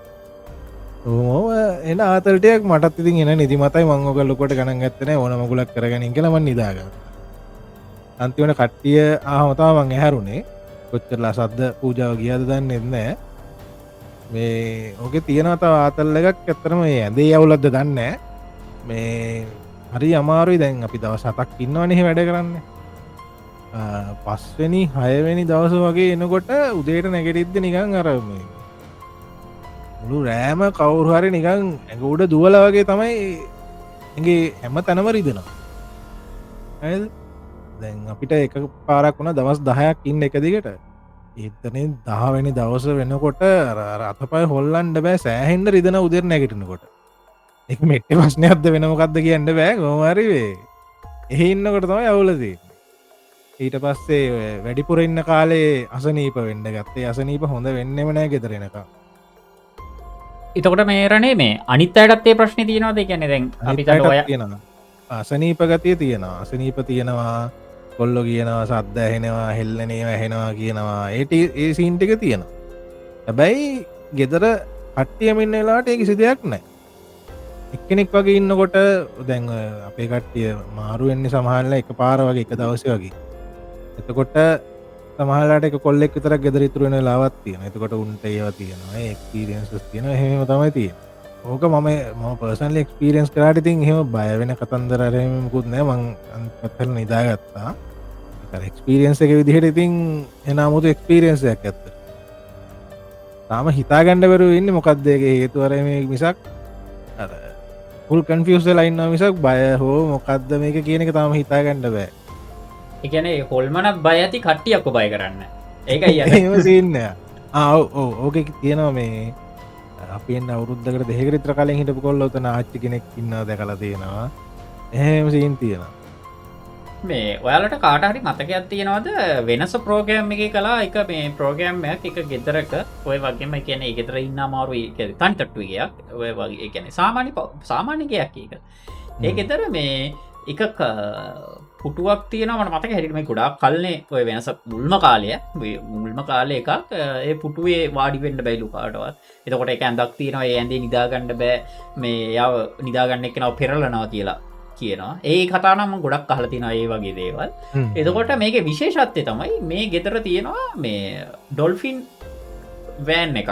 ඕම එන ආතල්ටයක් මටත් ඉතින් එන නිදිමතයි මංගෝක ලොකොට ගණන් ඇත්තන ඕන මගුලක් කරගනින් කියලම නිදාග අන්තිවන කට්ටිය ආහමතා මං ඇහැරුණේ කොච්චරලා සද්ද පූජාව ගියාද දන්න එන්නෑ මේ ඕක තියෙනතාව ආතල්ල එකක් ඇත්තරම ඇදේ යවුලද්ද දන්න මේ හරි අමාරුයි දැන් අපි දව සතක් ඉන්නවනෙහි වැඩ කරන්න පස්වනි හයවැනි දවස වගේ එනකොට උදේට නැගෙටිද්ද නිකං අරම මුළු රෑම කවුරුහරි නිකං ඇඟ උඩ දුවල වගේ තමයි ඇගේ හැම තැනම රිදෙනවා දැන් අපිට එක පාරක් වුණ දවස් 10ක් ඉන්න එක දිගට ඒතන 10වැනි දවස වෙනකොට අතපය හොල්ලන්ඩ බෑ සෑහෙන්ඩ රිදෙන උදෙර නැගටනකොට එක මෙට්ට ප්‍රශ්නයක්ද වෙනමකක්ද කියන්න බෑ ගොමරිවේ එහි ඉන්නකොට තමයි අවුලදී ඊට පස්සේ වැඩිපුර ඉන්න කාලේ අසනීප වෙන්ඩ ගත්තේ අසනීප හොඳ වෙන්නෙම නෑ ගෙදරෙනක එතකොට මේරනේ මේ අනිත් අයටත්තේ ප්‍රශ්න තියෙනවාද කියන්නේ දැන් අපි ඔය තියෙනවා අසනීප ගතිය තියෙනවා අසනීප තියෙනවා කොල්ලො කියනවා සද්ද ඇහෙනවා හෙල්ලනේ වැහෙනවා කියනවා ඒ සීන්ටික තියෙනවා හැබැයි ගෙදර කට්ටියමින්න වෙලාට ඒ කිසි දෙයක් නෑ එක්කෙනෙක් වගේ ඉන්නකොට දැන් අපේ කට්ටිය මාරුවෙන්නේ සමහල්ල එක පාර වගේ එක දවස වගේ එතකොට සමහලට එක කොල්ලෙක් විතර ගෙදරිතුරෙන ලාවත් තියෙන එතකොට උන්ට ඒව තියෙනවා එක්ස්පීරියන්ස් තියෙන හෙම තමයි තියෙන ඕක මම පර්සන්ල එක්ස්පීරියන්ස් කරට ඉතින් හෙම බයවෙන කතන්දරරයමකුත් නෑ මං අන්පත්හල නිදාගත්තා එක්ස්පීරියන්ස් එක විදිහට ඉතින් එනමුතු එක්ස්පීරියන්සයක් ඇත්ත තාම හිතාගණ්ඩවරු ඉන්න මොකක්දේගේ හේතුවරම මිසක් පුල් කන්ෆියස් ලයින්න මිසක් බය හෝ මොකක්ද මේක කියන එක තාම හිතාගණ්ඩ බෑ එකන හොල්මනක් බය ඇති කට්ටියක්ක බය කරන්න ඒක සින්න ඕක තියෙනවා මේ අපෙන් අවුරුද්ධකට දෙහකරිත්‍ර කලින් හිටපු කොල්ලොතන ආච්චි කෙනෙක් ඉන්න දැකලා තියෙනවා එහෙම සීන් තියෙනවා මේ ඔයාලට කාටහරි මතකයක් තියෙනවද වෙනස ප්‍රෝග්‍රෑම් එක කලා එක මේ ප්‍රෝග්‍රෑම්මයක් එක ගෙදරක ඔය වගේම කියන ගෙදර ඉන්න අමාරු තන්ටට්ටුවගයක් ඔය වගේ කියන සාමාන්‍යකයක් එක ඒ ගෙදර මේ එක පුටුවක් තියෙනවට මතක හැරිම කුඩා කල්නේ ඔය වෙනස මුල්ම කාලය මුල්ම කාලය එකක් ඒ පුටුවේ වාඩිවෙන්ඩ බැයිලු කාටවත් එතකොට එක ඇඳක් තියෙනවා ඒ ඇඳේ නිදාගණ්ඩ බෑ මේ යව නිදාගන්න එක්කනව පෙරලනවා කියලා කියනවා ඒ කතානම ගොඩක් අහලතින ඒ වගේ දේවල් එතකොට මේක විශේෂත්වය තමයි මේ ගෙදර තියෙනවා මේ ඩොල්ෆින් වෑන් එකක්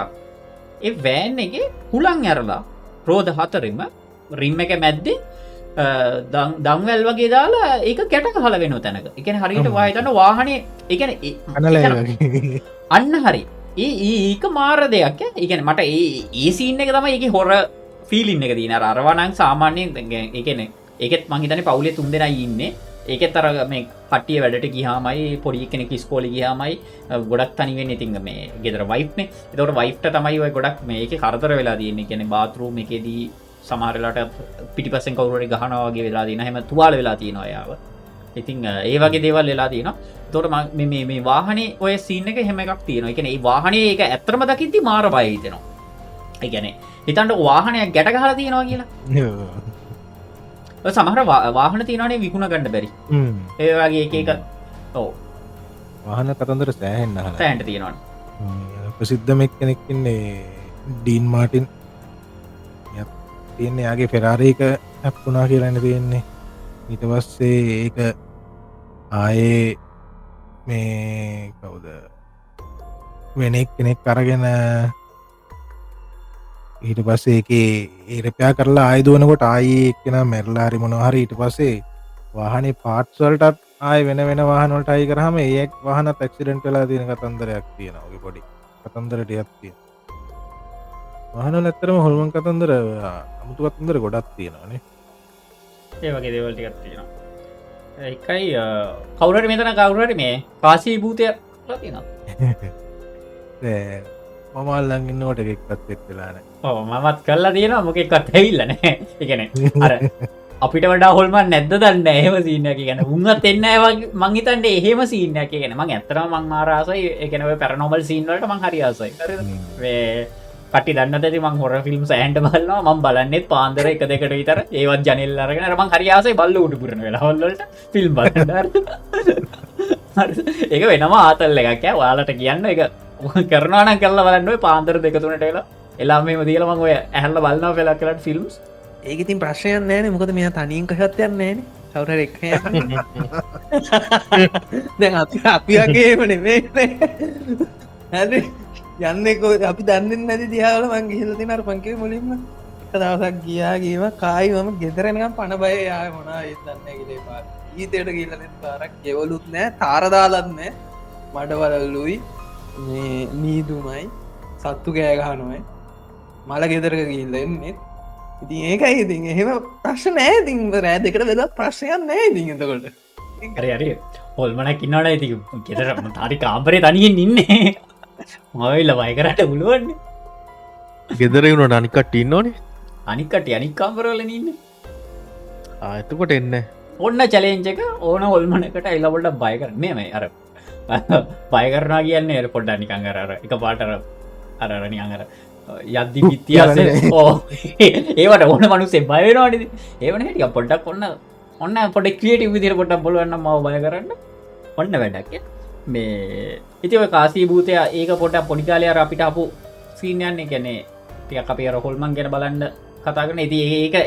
ඒ වෑන් එක හුලං ඇරලා රෝධ හතරම රිම් එක මැද්දේ දංවැල් වගේ දාලා ඒක කැට හල වෙන තැනක එකන හරිට වාහිතන්න වාහනය එකන අන්න හරි ඒක මාර දෙයක් එකන මට ඒ සීන්න එක තම එක හොර ෆිලින්න එක දීන අරවානං සාමාන්‍යයෙන් එකන ඒකෙත් මංහිතන පවුලේ තුන් දෙෙන ඉන්න ඒකෙත් අර මේ කට්ටිය වැඩට ගියාමයි පොඩි කෙනෙක් ඉස්කෝලේ ගියාමයි ගොඩක් තනි වෙන්නේ. ඉතින් මේ ගෙදර වයිෆ්නේ. ඒතකොට වයිෆ්ට තමයි ඔය ගොඩක් මේකේ කරදර වෙලා තියෙන්නේ. කියන්නේ බාත් รู ම් එකේදී සමහර වෙලාවට පිටිපස්සෙන් කවුරු හරි ගහනවා වගේ වෙලා තියෙනවා. එහෙම තුවාල වෙලා තියෙනවා එයාව. ඉතින් ඒ වගේ දේවල් වෙලා තියෙනවා. ඒතකොට මේ වාහනේ ඔය සීන් එක එහෙම එකක් තියෙනවා. ඒ කියන්නේ මේ වාහනේ ඒක ඇත්තටම දකිද්දි මාර බය හිතෙනවා. ඒ කියන්නේ හිතන්න වාහනයක් ගැට ගහලා තියෙනවා කියලා. ඔය සමහර වාහන තියෙනවානේ විකුණ ගන්න බැරි. ඒ වගේ එක ඔව් වාහන කතන්දර සෑහෙන්න අහලා තැන්ට තියෙනවානේ. ප්‍රසිද්ධම එක්කෙනෙක් ඉන්නේ ඩීන් මාටින්. තියෙන්නේ යාගේ ෆෙරාරි එක හැප්පුණා කියලානේ තියෙන්නේ. ඊට පස්සේ ඒක ආයේ මේ කවුද වෙන එක්කෙනෙක් අරගෙන ඊට පස්සේ ඒකේ ඒ රිපෙයාර් කරලා ආයෙ දුවනකොට ආයේ එක්කෙනා මැරිලා හරි මොනවා හරි ඊට පස්සේ වාහනේ පාර්ට්ස් වලටත් ආයෙ වෙන වාහන වලට ආයි කරාම ඒ වාහනත් ඇක්සිඩන්ට් වෙලා තියෙන කතන්දරයක් තියෙනවා. ඔගේ පොඩි කතන්දර ටිකක් තියෙනවා. වාහන වල ඇත්තටම හොල්මන් කතන්දර අමුතු කතන්දර ගොඩක් තියෙනවානේ. ඒ වගේ දේවල් ටිකක් තියෙනවා. එකයි කවුරු හරි මෙතන කවුරු හරි මේ කාසී භූතය කියලා තියෙනවා. මම අල්ලන් ඉන්නකොට එකක්වත් එක් වෙලා නැහැ. ඔව් මමත් කරලා තියෙනවා මොකෙක්වත් ඇවිල්ලා නැහැ. ඒ කියන්නේ අර අපිට වඩා හොල්මන් නැද්ද දන්නේ නැහැ. එහෙම සීන් එකක් කියන්නේ උන්වත් එන්නේ නැහැ වගේ මං හිතන්නේ එහෙම සීන් එකක්. ඒ කියන්නේ මං ඇත්තටම මං මාර ආසයි. ඒ කියන්නේ ඔය පැරනෝමල් සීන් වලට මං හරි ආසයි. හරිද? මේ කට්ටිය දන්නද ඇති මං හොරර් ෆිල්ම්ස් ඇහෙන්න බලනවා. මං බලන්නෙත් පාන්දර 1 2කට විතර. ඒවත් ජනෙල් අරගෙන අර මං හරි ආසයි බල්ල උඩු පුරන වෙලාවල් වලට ෆිල්ම් බලන්න. හරිද? ඒක වෙනම ආතල් එකක් ඈ. ඔයාලට කියන්න ඒක කරනවා නම් කරලා බලන්න ඔය පාන්දර 2 3ට වෙලා එලා මෙහෙම දීලා මං ඔය ඇහැරලා බලනවා වෙලා කියලා ෆිල්ම්ස්. ඒක ඉතින් ප්‍රශ්නයක් නෑනේ. මොකද මෙයා තනියෙන් කොහෙවත් යන්නේ නෑනේ. කවුරු හරි එක්ක යන්නේ. දැන් අපි වගේම නෙමෙයි. හරි යන්නේ කොහෙද අපි දන්නේ නැති දිහාවල මං ගිහිල්ලා තියෙන අර පන්කේ මුලින්ම එක දවසක් ගියා ගේම කායි මම ගෙදර එනකම් පණ බය ආයේ මොනවා ඒත් දන්නේ නැහැ කියලා පාර. ඊතේට ගිහිල්ලා දැන් පාරක් ගෙවලුත් නැහැ තාර දාලත් නැහැ. මඩවලලුයි මේ නීදුමයි සත්තු කෑ ගහනවායි මල ගෙදරක ගිහිල්ලා එන්නේ. ඉතින් ඒකයි ඉතින් එහෙම ප්‍රශ්න නැහැ. ඉතින් රෑ දෙකට වෙලා ප්‍රශ්නයක් නැහැ ඉතින් එතකොට. හරි හොල්මනක් ඉන්නවනේ ඉතින් ගෙදර තාරි කාමරේ තනියෙන් ඉන්නේ. මොයිල වය කරට පුළුවන්නේ. ගෙදර වුණට අනිකට ඉන්නෝනේ. අනිකට අනික් කාමරවලනේ ඉන්නේ. එතකොට එන්න ඔන්න චැලෙන්ජ් එක ඕන හොල්මනකට එලවලට බය කරන්නේ මේ අර බය කරනවා කියන්නේ පොඩ්ඩක් නිකන් අර එක පාට අර නිකන් අර යද්දි පිටියසේ ඕ ඒවට ඕන මිනිස්සේ බය වෙනවනේ. ඒවනේ ටික පොඩ්ඩක් ඔන්න පොඩ්ඩක් ක්‍රියේටිව් විදිහට පොඩ්ඩක් බලන්න නම් මාව බය කරන්න. ඔන්න වැඩක් මේ ඉතින් ඔය කාසී භූතය ඒක පොඩ්ඩක් පොඩි කාලේ අර අපිට ආපු සීන් යන්නේ කියන්නේ ටිකක් අපි අර හොල්මන් ගැන බලන්න කතා කරන. ඉතින්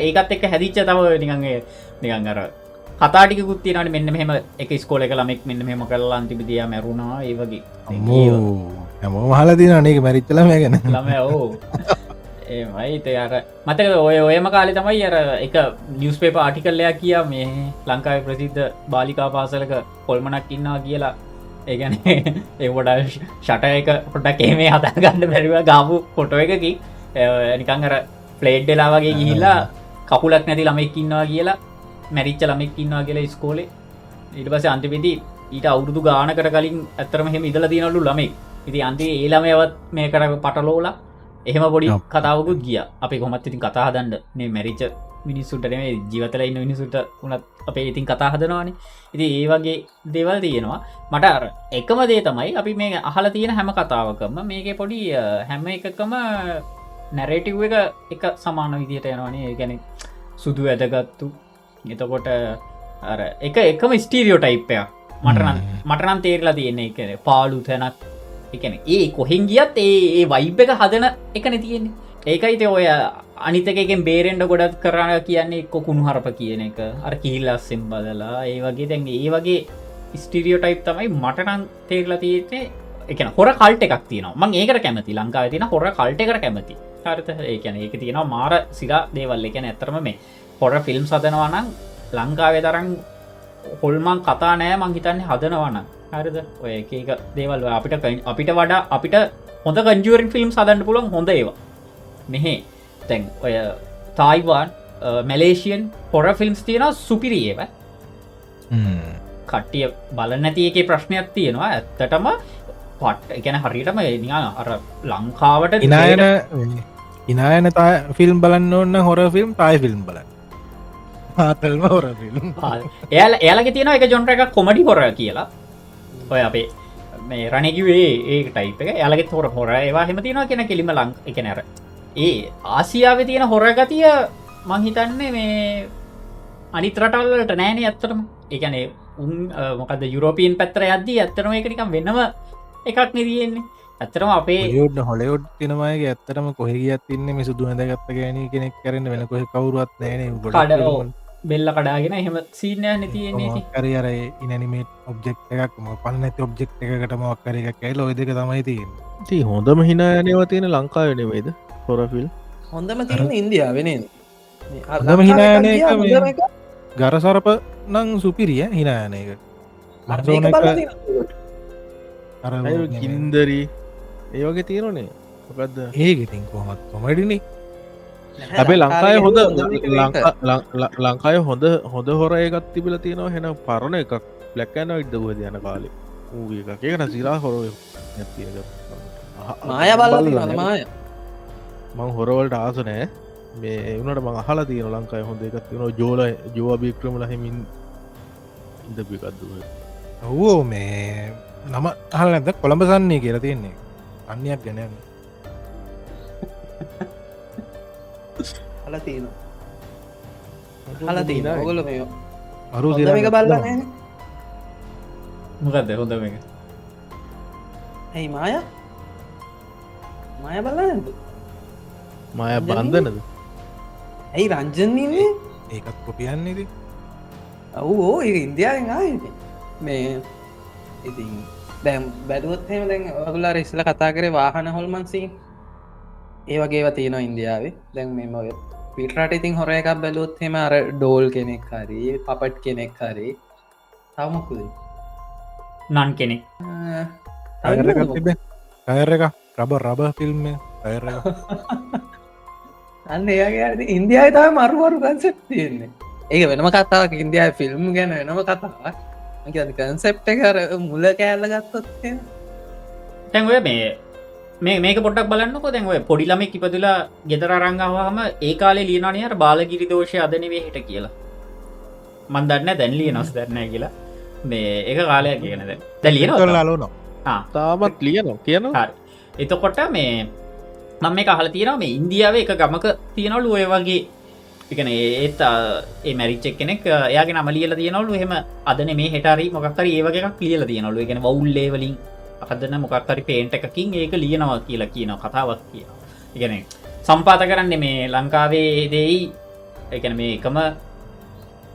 ඒකත් එක්ක හැදිච්ච තව නිකන් අර කතා ටිකකුත් තියෙනවානේ. මෙන්න මෙහෙම එක ඉස්කෝලේ එක ළමෙක් මෙන්න මෙහෙම කරලා අන්තිමදී යා මැරුණා ඒ වගේ. හැමෝම අහලා තියෙනවනේ ඒක මැරිච්ච ළමයා ගැන. ළමයා ඔව්. ඒමයි ඉතින් අර මතකද ඔයම කාලේ තමයි අර එක නිවුස් පේපර් ආටිකල් එකක් කියා මේ ලංකාවේ ප්‍රසිද්ධ බාලිකා පාසලක හොල්මනක් ඉන්නවා කියලා. ඒ කියන්නේ ඒ වඩා ෂටර් එක පොඩ්ඩක් එහෙම හදා ගන්න බැරිව ගාපු ෆොටෝ එකකින් නිකන් අර ෆ්ලේඩ් වෙලා වගේ ගිහිල්ලා කකුලක් නැති ළමෙක් ඉන්නවා කියලා මැරිච්ච ළමෙක් ඉන්නවා කියලා ඉස්කෝලේ. ඊට පස්සේ අන්තිමේදී ඊට අවුරුදු ගානකට කලින් ඇත්තටම එහෙම ඉඳලා තියෙනවලු ළමෙක්. ඉතින් අන්තිමේ ඒ ළමයවත් මේකට පටලෝලා එහෙම පොඩි කතාවකුත් ගියා. අපි කොහොමත් ඉතින් කතා හදන්න මේ මැරිච්ච මිනිස්සුන්ට නෙමෙයි ජීවිතලා ඉන්න මිනිස්සුන්ට උනත් අපේ ඉතින් කතා හදනවානේ. ඉතින් ඒ වගේ දේවල් තියෙනවා. මට අර එකම දේ තමයි අපි මේ අහලා තියෙන හැම කතාවකම මේකේ පොඩි හැම එකකම නැරේටිව් එක සමාන විදිහට යනවානේ. ඒ කියන්නේ සුදු ඇදගත්තු. එතකොට අර එකම ස්ටීරියෝ ටයිප් එකක්. මට නම් තේරලා තියෙන්නේ ඒ කියන්නේ පාළු තැනක්. ඒ කියන්නේ ඒ කොහෙන් ගියත් ඒ වයිබ් එක හදන එකනේ තියෙන්නේ. ඒකයි ඉතින් ඔය අනිත් එකකින් බේරෙන්න ගොඩක් කරා කියන්නේ එක්ක කුණුහරුප කියන එක. අර කීල්ලස්සෙන් බදලා ඒ වගේ දැන් ඒ වගේ ස්ටීරියෝ ටයිප් තමයි මට නම් තේරලා තියෙන්නේ. ඒ කියන්නේ හොර කල්ට් එකක් තියෙනවා. මම ඒකට කැමති. ලංකාවේ තියෙන හොර කල්ට් එකට කැමති. හරිද? ඒ කියන්නේ ඒකේ තියෙනවා මාර සිරා දේවල්. ඒ කියන්නේ ඇත්තටම මේ හොර ෆිල්ම්ස් හදනවා නම් ලංකාවේ තරම් හොල්මන් කතා නෑ මං හිතන්නේ හදනවා නම්. හරිද? ඔය එක දේවල් අපිට වඩා අපිට හොඳ කන්ජුවරින් ෆිල්ම්ස් හදන්න පුළුවන් හොඳ ඒවා. මෙහෙ තැන් ඔය තායිවාන් මැලේෂියන් හොර ෆිල්ම්ස් තියෙන සුපිරි ඒව. කට්ටිය බල නැති එක ප්‍රශ්නයක් තියෙනවා ඇත්තටම පට් ගැන හරියටම නිකන් අර ලංකාවට ඉනායන ඉනායන ෆිල්ම් බලන්න ඕන්න හොර ෆිල්ම් තායි ෆිල්ම් බලන්න පාතල්ම හොර ෆිල්ම් එයාලගේ තියෙන එක ජොන්ට එක කොමඩි හොර කියලා ඔය අපේ මේ රණකිවේ ඒ ටයිප එක යාලගෙත් හොර හොර ඒවා හෙම තියෙනවා කියෙන කෙලිම ලං එක නැර ඒ ආසියාව තියෙන හොරගතිය මංහිතන්නේ මේ අනිත් රටල්ලට නෑනේ ඇත්තටම ඒකනේ උන් මොකද යුරෝපීන් පැත්තර යද්දී ඇත්තනම එකනිකම් වෙන්නම එකක් නිතියෙන්නේ ඇත්තරම අපේ යුඩ හොලයුඩ් තිනමයගේ ඇත්තරම කොහෙගියත් තින්න මේ සුදු ඇඳගත්ත ගැන කෙනෙක් කරන්න වෙන කොහ කවරුවත් නෑන කඩ බෙල්ල කඩාගෙන එහෙම සීනය නතියෙන්නේ කර අර ඉනනිමේට ඔබ්ෙක්් එකක් පන්න ඇති ඔබ්ෙක්් එකකට මොක්කර එකක් ඇයි ලොයි දෙක තමයි තියෙන් ති හොඳම හිනායනව තියෙන ලංකාවනවේද හොරෆිල් හොඳම තියෙන ඉන්දියාවෙන හොඳම හිනායන එක ගරසරප නං සුපිරිය හිනායන එක ගින්දරී ඒවගේ තියෙනනේ මොකක්ද ඒගෙතින් කොහමත් කොමඩිනි හැබේ ලංකාය හොඳ ලංකාය හොඳ හොර එකත් තිබිල තියෙනවා හෙන පරණ එකක් ලැක්කෑන ඉඩ බද යන කාලේ ඌ එකක් ඒකන සිරා හොර මාය බල්ල මාය මං හොරවලට ආස නෑ මේ එවනට මං අහලා තියෙන ලංකාය හොඳ එකත් තියෙන ජෝල ජෝබික්‍රමල හෙමින් ඉදපිකක්දුව ඔවෝ මේ නම අහල නැද කොළඹ සන්නේ කියලා තියෙන්නේ අන්නයක් ගැනන්න හල තියෙන හල තියෙන ඔගොල මේ අරු එක බල්ලන මොකක්ද හොඳ එක ඇයි මාය මාය බල්ලනද මය බන්ධනද ඇයි රංජන්නේ ඒකත් කොපියන්නේද ඔවෝ ඒ ඉන්දයාෙන් ආය මේ ඉතින් දැම් බැදුවත්හෙම දැන් ඔගුලා රිස්ල කතා කරේ වාහන හොල්මන්සී ඒ වගේ තියෙනවා ඉන්දියාවේ දැන් මෙම ඔය පිටරට ඉතින් හොර එකක් බැලුවත්හෙම අර ඩෝල් කෙනෙක් හරි පපට් කෙනෙක් හරි තවමකුද නන් කෙනෙක් කයර එක රබ ෆිල්ම් කයර අන්න ඒගේ ඉන්දියාව තම මරුවරු කන්සෙප් තියෙන්නේ ඒක වෙනම කතාවක් ඉන්දයා ෆිල්ම් ගැන වෙනම කතාවක් කන්සෙප්ට කර මුල කෑල්ල ගත්තොත් තැන් ඔය මේක පොටක් බලන්නකො දැන් ඔය පොඩිලමෙක් ඉපදලා ගෙදර රංගාවහම ඒ කාලේ ලියනනියට බාලගිරි දෝෂය අදනවේ හිට කියලා මන්දන්න දැන්ලිය නොස් දරන්න කියලා මේ එක කාලයක් කියන දැලියන ලාලන තාමත් ලියන කියන එතකොට මේ මම මේ අහල තියෙනවා මේ ඉන්දියාව එක ගමක තියෙනවලු ඔය වගේ එකන ඒත් ඒ මැරිච්චක් කෙනෙක් එයාගේ නම ලියල තියෙනවලු එහෙම අදන මේ හෙටරි මොකක්කර ඒවගේ ලියල තියෙනවලු එකන වුල්ලේවලින් අකදන්න මොකක්කරි පේන්ට එකකින් ඒක ලියනවා කියලා කියන කතාවක් කිය ඉගැන සම්පාත කරන්නේ මේ ලංකාවේ දෙයි එකන මේ එකම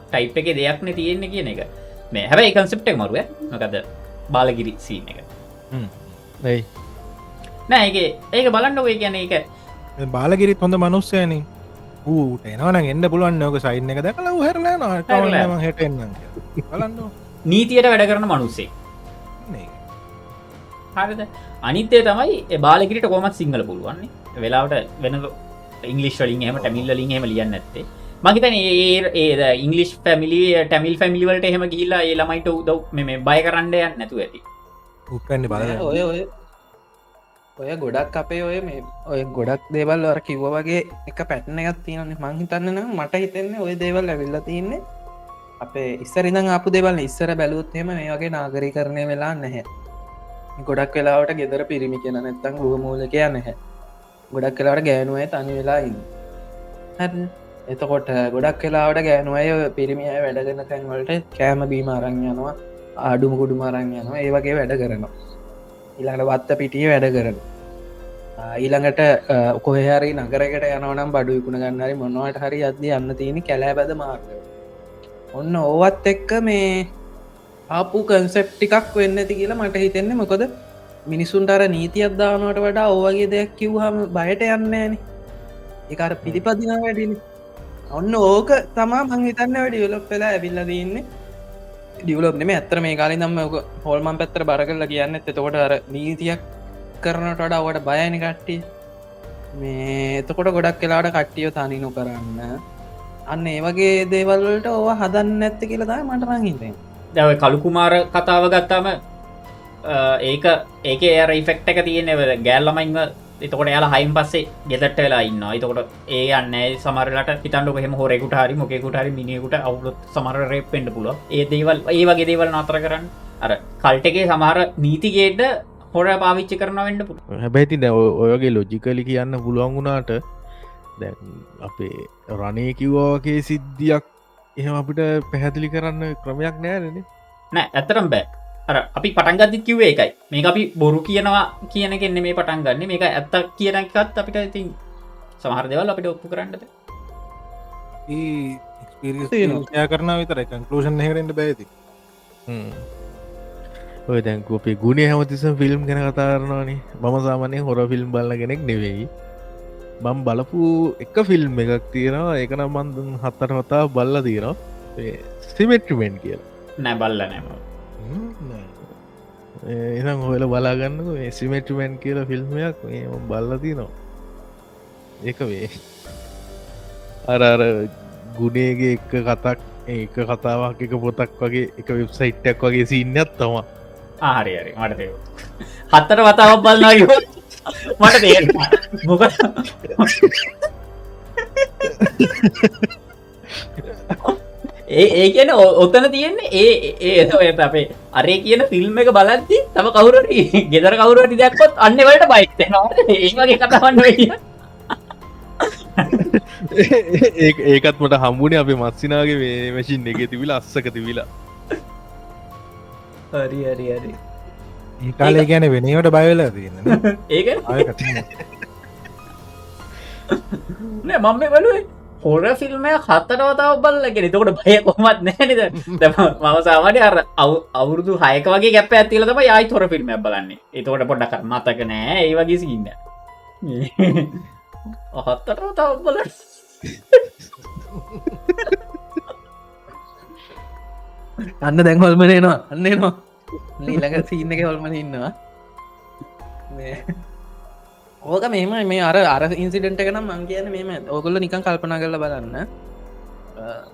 ටයිප් එක දෙයක්න තියෙන්නේ කියන එක මේ හැබැයි කන්සෙප්ටක් මරුව මොකද බාලගිරි සීන එක ඇයි නෑ ඒක බලන්න ඔය කියන එක බාලගිරිත් හොඳ මනුස්සයන ඌට එනවන එන්න පුළුවන් නෝක සයින්න එක දැකලා හරලන හටන්න බලන්න නීතියට වැඩ කරන මනුස්සේ හරිද අනිතේ තමයි බාලගිරිට කොමත් සිංහල පුළුවන්නේ වෙලාවට වෙන ඉංගලිස් වලින් එහම ටැමිල්ලින් හෙම ලියන්න ඇත්තේ මහිතන ඒ ඉංගලිස් පැමිලි ටැමිල් පැමිලිවලට එහෙම ගිල්ලා ඒ ළමයිට උදව් මේ බය කරන්න යන්න නැතු ඇති උපන්න බල ඔය ඔය ගොඩක් අපේ ඔය මේ ඔය ගොඩක් දේවල් වර කිව්ව වගේ එක පැට්න එකත් තියෙනන්නේ මංහිතන්න නම් මට හිතෙන්නේ ඔය දේවල් ඇවිල්ල තියන්නේ අපේ ඉස්සරිදං අපපු දෙවල් ඉස්සර බැලුත්හෙම මේ වගේ නාගරී කරණය වෙලා නැහැ ගොඩක් වෙලාවට ගෙදර පිරිමි කියෙන නැත්තං ගුවමූලකය නැහැ ගොඩක් කලාට ගෑනුවය තනි වෙලා ඉන්න එතකොට ගොඩක් කලාවට ගෑනුවය පිරිමිය වැඩගන්න තැන්වලට කෑම බීම අරං යනවා ආඩුම කුඩුම අරං යනවා ඒ වගේ වැඩ කරනවා ඊළඟට වත්ත පිටිය වැඩ කරන ඊළඟට කොහරි නගරකට යනවනම් බඩු විකුණ ගන්නරි මොනවට හරි අද යන්න තියෙන කැලෑ බැද මාර්ග ඔන්න ඕවත් එක්ක මේ ආපු කන්සෙප් ටිකක් වෙන්න ඇති කියලා මට හිතෙන්නේ මොකොද මිනිසුන්ට අර නීතියක් දානවට වඩා ඕවගේ දෙයක් කිව්හම බයට යන්නේන එකර පිළිපදින වැඩිනි ඔන්න ඕක තමා මංහිතන්න වැඩි වෙලොප් වෙලා ඇවිල්ල දන්නේ ඩියවලොප්නෙම ඇත්තර මේ කාලි දම්ම හොල්මන් පැත්තර බර කරලා කියන්න එතකොට අර නීතියක් කරනට වඩා ඔවට බයනි කට්ටිය මේ එතකොට ගොඩක් කලාට කට්ටියෝ තනිනු කරන්න අන්න ඒ වගේ දේවල්වලට ඕව හදන්න ඇත්ත කියලදා මට රංහිතෙන් දැව කළුකුමාර කතාව ගත්තාම ඒක ඒක ඒර ඉෆෙක්ට එක තියෙනව ගෑල්ලමයින්ව එතකොට යාලා හයිම් පස්සේ ගෙදට වෙලා ඉන්න එතකොට ඒ අන්න සමරලට හිතන්ඩ හෙම හොරෙකුට හරි මොකෙකුට හරි මිනිකුට අවුලුත් සමර රේපෙන්ඩ පුල ඒ දේවල් ඒ වගේ දේවල් නතර කරන්න අර කල්ටකේ සමහර නීතිගේට හොර පාවිච්චි කරන වෙන්ඩ පුළ හැබැයිති දැ ඔයගේ ලොජිකලි කියන්න පුළුවන් වුණාට දැ අපේ රණය කිව්වාගේ සිද්ධියක් එහෙම අපිට පැහැදිලි කරන්න ක්‍රමයක් නෑරන නෑ ඇතරම් බෑ අර අපි පටන්ගදදි කිව්වේ එකයි මේ අපි බොරු කියනවා කියනගෙන්න මේ පටන් ගන්න මේක ඇත්ත කියන එකත් අපිට ඉතින් සමහර දෙවල් අපිට ඔප්පු කරන්නද යා කරන විතර කන්කලූෂන් හෙරෙන්ට බැති ඔය දැන්කු අපේ ගුණේ හැමතිසම් ෆිල්ම් ගැන කතාරනවානේ මම සාමානය හොර ෆිල්ම් බල්ල කෙනෙක් නෙවෙයි බම් බලපු එක ෆිල්ම් එකක් තියෙනවා ඒකනම් මන්දන් හත්තට වතා බල්ල තියෙනවා සිමෙට්‍රිමෙන්ට් කියලා නෑ බල්ල නෑම එනම් හොල බලාගන්න සිමෙට්‍රිමෙන්ට් කියලා ෆිල්ම්මයක් බල්ලති නවා ඒක වේ අර ගුණේගේ එක කතක් ඒක කතාවක් එක පොතක් වගේ එක වෙබ්සයිට්ටක් වගේ සින්නත් තමා ආහරි හරි මට තේ හත්තර වතාවක් බලන්න මට තේ මොක ඒ කියන ඔතන තියෙන්නේ ඒ අපේ අරේ කියන ෆිල්ම් එක බලද්දි තම කවුරට ගෙදර කවුරට දැක්කොත් අන්න වලට බයිත්නවා ඒවගේ කතාවන්න වෙටිය ඒකත් මට හම්බුණේ අපේ මත්සිනාගේ මේ මැසින් එක තිබිලා අස්සක තිබිලා හරි හරි හරි ඒ කාලේ ගැන වෙනවට බයවෙලා තියන්න ඒක නෑ මම බලුවේ හොර ෆිල්ම්මය හත්තටවතාව බල්ලගෙන තකොට බය කොමත් නෑනද මම සාමානය අර අවුරුදු හයක වගේ ගැප ඇතිල තම යයි තොර ෆිල්ම් බලන්නේ එතකොට පොඩ්ඩක් මතක නෑ ඒ වගේ සින්න හත්තටවතාව බල අන්න දැන් හොල්මනේනවා අන්නේනවා ඊළඟ සීන්න එක හොල්මන ඉන්නවා ඕක මෙම මේ අර ඉන්සිඩෙන්ට එකනම් මං කියන මෙම ඕගොල්ල නිකන් කල්පනා කරල බලන්න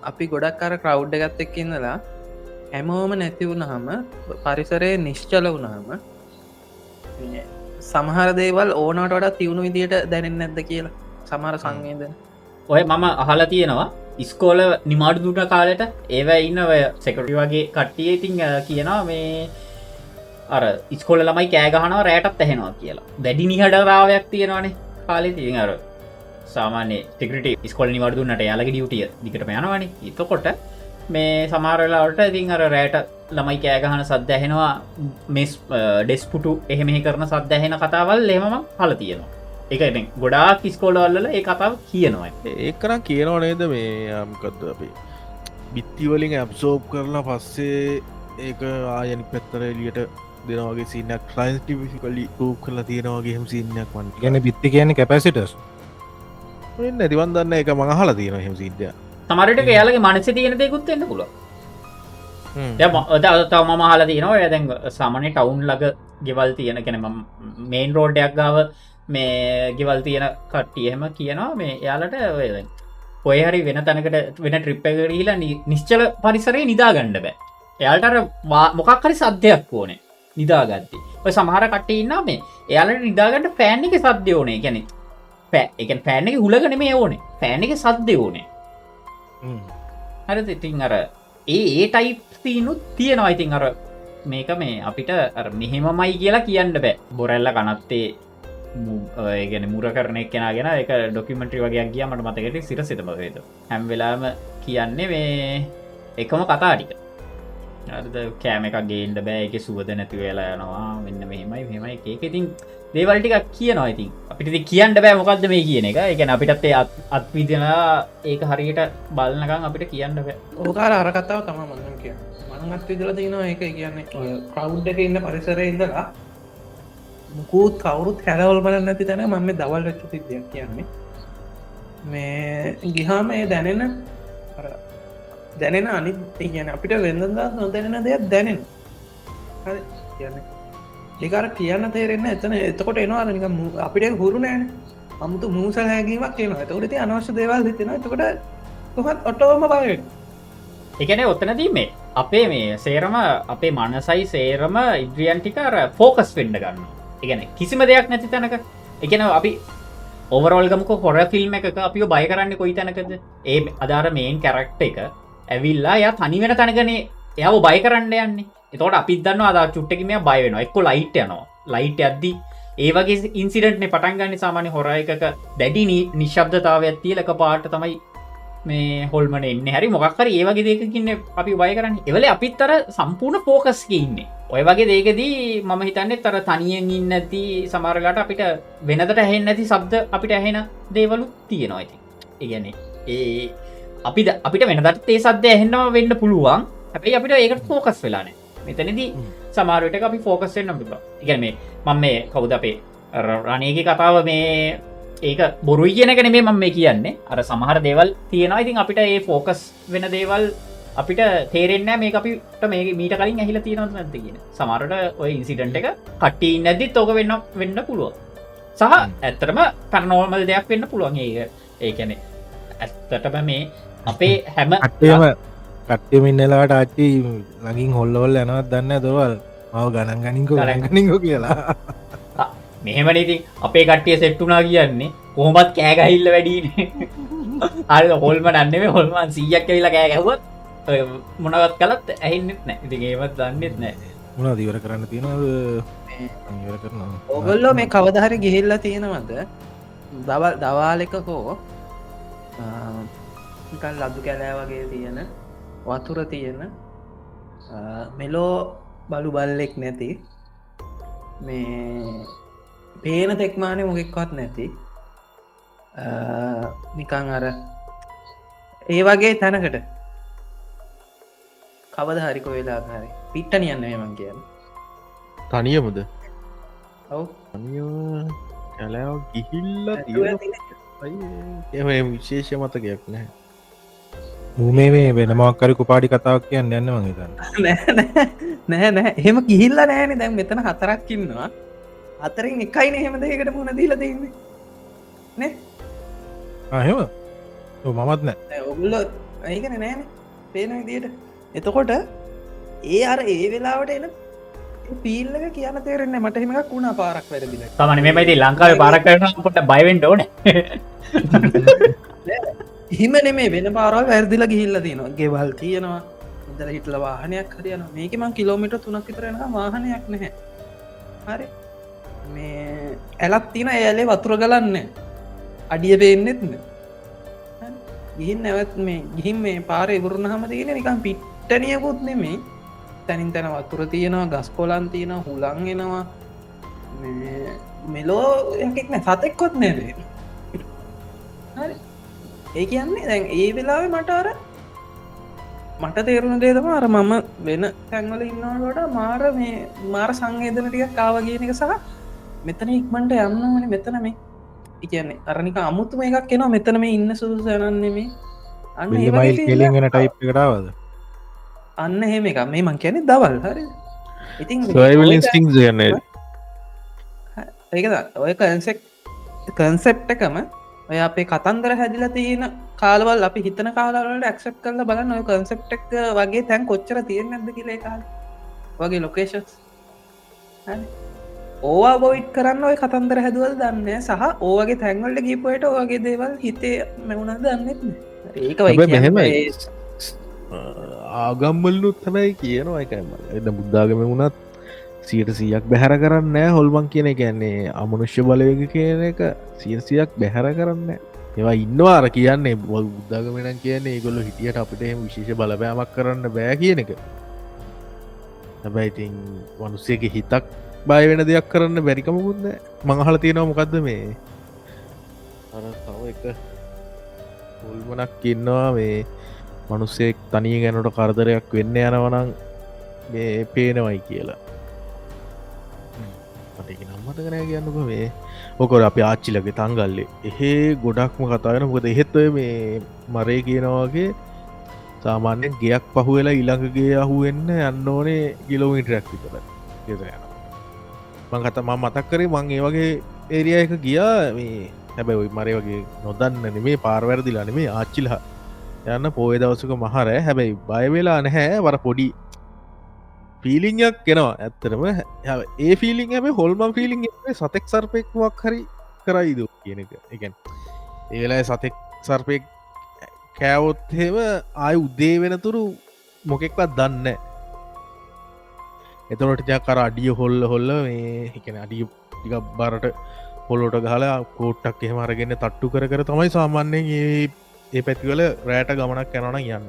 අපි ගොඩක් අර ක්‍රව් එකත් එක් ඉන්නලා හැමෝම නැති වුණහම පරිසරය නිශ්චල වුණහම සමහර දේවල් ඕනට වඩා තිවුණු විදියට දැනෙන් නැද්ද කියලා සමහර සංවේදන ඔය මම අහලා තියෙනවා ඉස්කෝල නිමාඩු දුට කාලට ඒව ඉන්න ඔය සෙකටි වගේ කට්ටිය ඉතිං කියනවා මේ අර ඉස්කොල ළමයි කෑගහනව රෑටත් ඇහෙනවා කියලා දැඩි නිහඩරාවයක් තියෙනවානේ කාලෙ තියෙන් අර සාමාන්‍ය ටිකට ස්කොල නිවඩ දුන්නට යාලගේ ඩියුටිය දිකට යනවානේ එතකොට මේ සමාරලාවට ඉතින් අර රෑට ළමයි කෑගහන සද්ද ඇහෙනවා මෙස් ඩෙස්පුටු එහෙමෙහි කරන සද්ද ඇහෙන කතාවල් එහම හල තියෙනවා එක ගොඩාක් ස්කෝලවල්ල ඒ කතාව කියනවා ඒකරම් කියනවා නේද මේ යම්කක්ද අපේ බිත්තිවලින් ඇබ්සෝප් කරලා පස්සේ ඒක ආයනි පැත්තර එලියට දෙනවාගේ සිනක් ්‍රයින්ටිෆිකලි රූ කරලා තියෙනවාගේ හෙම සින්නයක් වන් ගැන බිත්ති කියන කැපැසිටස් නැතිවන් දන්න එක මඟහල තියෙන හෙම සිද්ධය සමරට යාලගේ මනස තියෙන දෙකුත්වෙන්න පුල තව මම හල තියනවා ඇදැන් සාමනය ටවුන් ලග ගෙවල් තියෙන කෙන මේන් රෝඩ්ඩයක් ගාව මේ ගෙවල් තියෙන කට්ටියහෙම කියනවා මේ යාලට ඔය හරි වෙන තැනකට වෙන ට්‍රිප්පගරීලා නිශ්චල පරිසරේ නිදාගණ්ඩ බෑ එයාල්ට මොකක් හරි සද්ධයක් ඕනේ නිදාගත්ති ඔය සමහර කට ඉන්න මේ එයාලට නිදාගට පෑන් එක සද්‍ය ඕනේ ගැන එක පෑන් එක හුලගන මේ ඕනේ පෑන් එක සද්‍ය ඕනේ හර ඉතින් අර ඒ ටයිප් තියනුත් තියෙනවා ඉතින් අර මේක මේ අපිට මෙහෙමමයි කියලා කියන්න බෑ බොරැල්ල කනත්තේ ගැන මුර කරන කෙනගෙන එක ඩොකිමෙන්ට්‍රි වගේ ගිය මට මතකට සිර සිතම වේද හැම් වෙලාම කියන්නේ මේ එකම කතාටික කෑම එකක් ගේන්ඩ බෑ එක සුවද නැති වෙලා යනවා මෙන්න මෙහෙමයි මෙමයි ඒක ඉතින් දේවල්ටිකක් කියනවා ඉතින් අපිට කියන්න බෑ මොකක්ද මේ කියන එක එකන අපිටත් අත්විදනා ඒක හරියට බලනකම් අපිට කියන්න බෑ ඕකාර අරකතාව තම මන්න කිය මනත් විදල තිනවා ඒක කියන්නේ කවුඩ් එක ඉන්න පරිසරය ඉඳලා මුකුත් කවුරුත් හැරවල් බලන්න ඇති තැන මම දවල් රච්ච සිද්ධයක් කියන්නේ මේ ගිහාම ඒ දැනෙන දැනෙන අනි කියන අපිට වෙනදා නොදැනෙන දෙයක් දැනෙන කියන්න ඒකර කියන්න තේරෙන්න එතන එතකොට එනවා නික අපිට හුරු නෑන අමුතු මූසල් හැගීමක් කියන තකට ති අනවශ්‍ය දේවල් තින එතකොට කොහත් ඔටෝම බය එකන ඔත්තනදී මේ අපේ මේ සේරම අපේ මනසයි සේරම ඉද්‍රියන්ටිකර ෆෝකස් වෙන්ඩ ගන්න එකන කිසිම දෙයක් නැති තැනක එකන අපි ඔවරෝල්ගමක හොර ෆිල්ම් එක අපි බය කරන්න කොයි තැනකද ඒ අදාර මේන් කැරක්ට එක ඇවිල්ලා ය තනිවෙන තැනගනේ එයාව බය කරන්න යන්නේ එතකොට අපිත් දන්න අදා චුට්ටකිම බය වෙන එක්කො ලයිට් යනවා ලයිට් අද්දි ඒවගේ ඉන්සිඩට්නේ පටන්ගන්න සාමාන්‍ය හොර එකක දැඩි නිශ්ශබ්දතාවයක් තියලක පාට තමයි මේ හොල්මන එන්න හැරි මොක්කර ඒවගේ දෙකකින්න අපි බය කරන්න එවල අපිත් අර සම්පූර්ණ ෆෝකස්ක ඉන්නේ ඔය වගේ දේකදී මම හිතන්නේ තර තනියෙන් ඉන්න ඇති සමරලාට අපිට වෙනදට ඇහෙන් නැති සබ්ද අපිට ඇහෙන දේවලු තියෙනවා ඇති ඉගැන ඒ අපිට වෙනදට ඒ සද්‍ය ඇහෙන්නවා වෙන්න පුළුවන් හැබයි අපිට ඒකට ෆෝකස් වෙලාන මෙතනදී සමාරයට අපි ෆෝකස් වෙන්න පිබ ඉගැන මේ මම මේ කවුද අපේ රණයගේ කතාව මේ ඒක බොරු කියනකන මේ මම මේ කියන්නේ අර සමහර දේවල් තියෙනවා ඉතින් අපිට ඒ ෆෝකස් වෙන දේවල් අපිට තේරෙන්න මේ අපිට මේ මීට කලින් ඇහිල තියෙනවද නැද්ද කියන සමහරට ඔය ඉන්සිඩන්ට් එක කට්ටිය ඉන්නේ නැද්දිත් ඕක වෙන්න පුළුවන් සහ ඇත්තටම පැරනෝමල් දෙයක් වෙන්න පුළුවන් ඒ කියන්නේ ඇත්තටම මේ අපේ හැම කට්ටියම ඉන්නලාට ආච්චි ළඟින් හොල්ලවල් යනවත් දන්න දොවල් මව ගණන් ගනින්කෝ ගණගනිකෝ කියලා මෙහෙමන ඉතින් අපේ කට්ටිය සෙට්ටුනා කියන්නේ කොහොමත් කෑගහිල්ල වැඩීනේ අල් හොල්ම නන්නෙම හොල්මන් 100ක් ඇවිල්ලා කෑ ගැහුවත් මොනවත් කලත් ඇහින්නෙත් නෑ ඉතින් ඒවත් දන්නෙත් නෑ මොනවද ඉවර කරන්න තියෙනවද ඉවර කරනවා ඔගොල්ලෝ මේ කවදාහරි ගිහිල්ලා තියෙනවද දවාලක හෝ නිකන් ලදු කැලෑ වගේ තියෙන වතුර තියෙන මෙලෝ බලු බල්ලෙක් නැති මේ පේන තෙක්මානය මොගෙක්වත් නැති නිකං අර ඒ වගේ තැනකට කවද හරිකො වෙලා හරි පිට්ටනියන්න මං කියන්න තනියමුද ඔව් කැලෑව ගිහිල්ල එම විශේෂ මතකයක් නෑ මූමේ මේ වෙන මක්කරි කුපාඩි කතාවක් කියන්න යන්න මගේතන්න නෑ නෑ එහෙම ගිහිල්ල නෑන දැන් මෙතන හතරක්කින්නවා අතරින් එකයි එහෙම දෙකට මුණ දීල දෙන්නේ නේ හෙම මමත් නෑ ඔගුල්ල ඒකන නෑන පේන විදියට එතකොට ඒ අර ඒ වෙලාවට එන පීල්ලක කියන තේරෙන්නේ මට එහෙමක් වුණා පාරක් වැරදිල තමන මේමයිති ලංකාව පාරක් කරන පොට බයිවෙන්ට ඕන හිම නෙමේ වෙන පාරල් වැරදිල ගිහිල්ල තිනවා ගෙවල් තියෙනවා ඉදල හිටල වාහනයක් හරියන මේක මං කිලෝමිට 3ක් විතරෙන වාහනයක් නැහැ හරි මේ ඇලත් තින ඇලේ වතුර ගලන්න අඩිය පේන්නෙත්න ගිහින් නැවත් මේ ගිහින් මේ පාර ඉවරුණ හම තියෙන නිකම් පිට්ටනියකුත් නෙමේ තැනින් තැන වතුර තියෙනවා ගස් කොලන් තියෙන හුලන් එනවා මෙලෝ එකක් නෑ සතෙක්කොත් නෑදේ හරි ඒ කියන්නේ දැන් ඒ වෙලාවේ මට අර මට තේරුණ දේතම අර මම වෙන තැන්වල ඉන්නවට මාර මේ මාර සංවේදන ටිකක් කාව කියන එක සහ මෙතන ඉක්මට යන්න ඕනේ මෙතන මේ කියන්නේ අරනික අමුතුම එකක් එනවා මෙතන මේ ඉන්න සුදුසු යනන්නේ මේ අන්න මයිල් කෙලිගෙන ටයිප් එකටාවද අන්න එහෙම එක මේ මං කියන්නේ දවල් හරි ඉතින් ඉන්ස්ටිං යන්න ඒකද ඔය කන්සෙප් එකම ඔය අපේ කතන්දර හැදිලා තියෙන කාලවල් අපි හිතන කාලවලට ඇක්සප් කරල බලන්න ඔය කන්සෙප් එක වගේ තැන් කොච්චර තියෙන නැද කියලේ කාල වගේ ලොකේෂස් ඕවා බොයිට් කරන්න ඔය කතන්දර හැදුවල් දන්න සහ ඕවගේ තැන්වල්ට ගීපුයට ඕගේ දේවල් හිතේ මෙවුණද දන්නෙත් ඒක මෙහෙම ආගම්මල්ලුත් හැබැයි කියනවා එකම එද බුද්ධාගම වුණත් 100ක් බැහැර කරන්න හොල්මන් කියන කියන්නේ අමනුෂ්‍ය බලවක කියන එක 100ක් බැහැර කරන්න ඒවා ඉන්නවාර කියන්නේ බුද්ධාගමෙන කියන්නේ ගොල්ල හිටියට අපිට විශේෂ බලපෑමක් කරන්න බෑ කියන එක හැබැයිඉතින් වනුස්සයක හිතක් බය වෙන දෙයක් කරන්න බැරිකමකුත්ද මංහල තියෙනවා මොකක්ද මේ අර තව එක හොල්මනක් ඉන්නවා මේ මනුස්සෙක් තනිය ගැනට කරදරයක් වෙන්න යනවනං මේ පේනවයි කියලා නම්මට කනය කියන්නක මේ ඕකොට අප ආච්චිලගේ තංගල්ලේ එහෙ ගොඩක්ම කතාගෙන මොකද එහෙත්ව මේ මරේ කියනවාගේ සාමාන්‍යෙන් ගයක් පහුවෙලා ඉළඟගේ අහුවෙන්න යන්න ඕනේ ගිලෝමිටරක් විතර ගෙතර යන මංකත ම මතක් කරේ මං ඒ වගේ ඒරිය එක ගියා මේ හැබැයි මරය වගේ නොදන්න නෙමේ පාරවැරදිලා නෙමේ ආච්චිල යන්න පෝය දවසක මහර හැබැයි බයවෙලා නැහැ වර පොඩි පීලිංයක් කෙනවා ඇත්තරම ඒ ෆිලිං හැම හොල්ම ෆිලිං සතෙක් සර්පෙක්මක් හරි කරයිද කියන එක එකන් ඒලා සතෙක් සර්පෙක් කෑවොත්හෙම ආය උද්දේ වෙනතුරු මොකෙක්වත් දන්න එතනට ජකර අඩිය හොල්ල මේ එකන අඩිය ටික බරට පොල්ලොට ගහලා කෝට්ටක් එහෙම අරගෙන තට්ටු කර තමයි සාමාන්‍යයෙන් ඒ පැතිවල රෑට ගමනක් යනන යන්න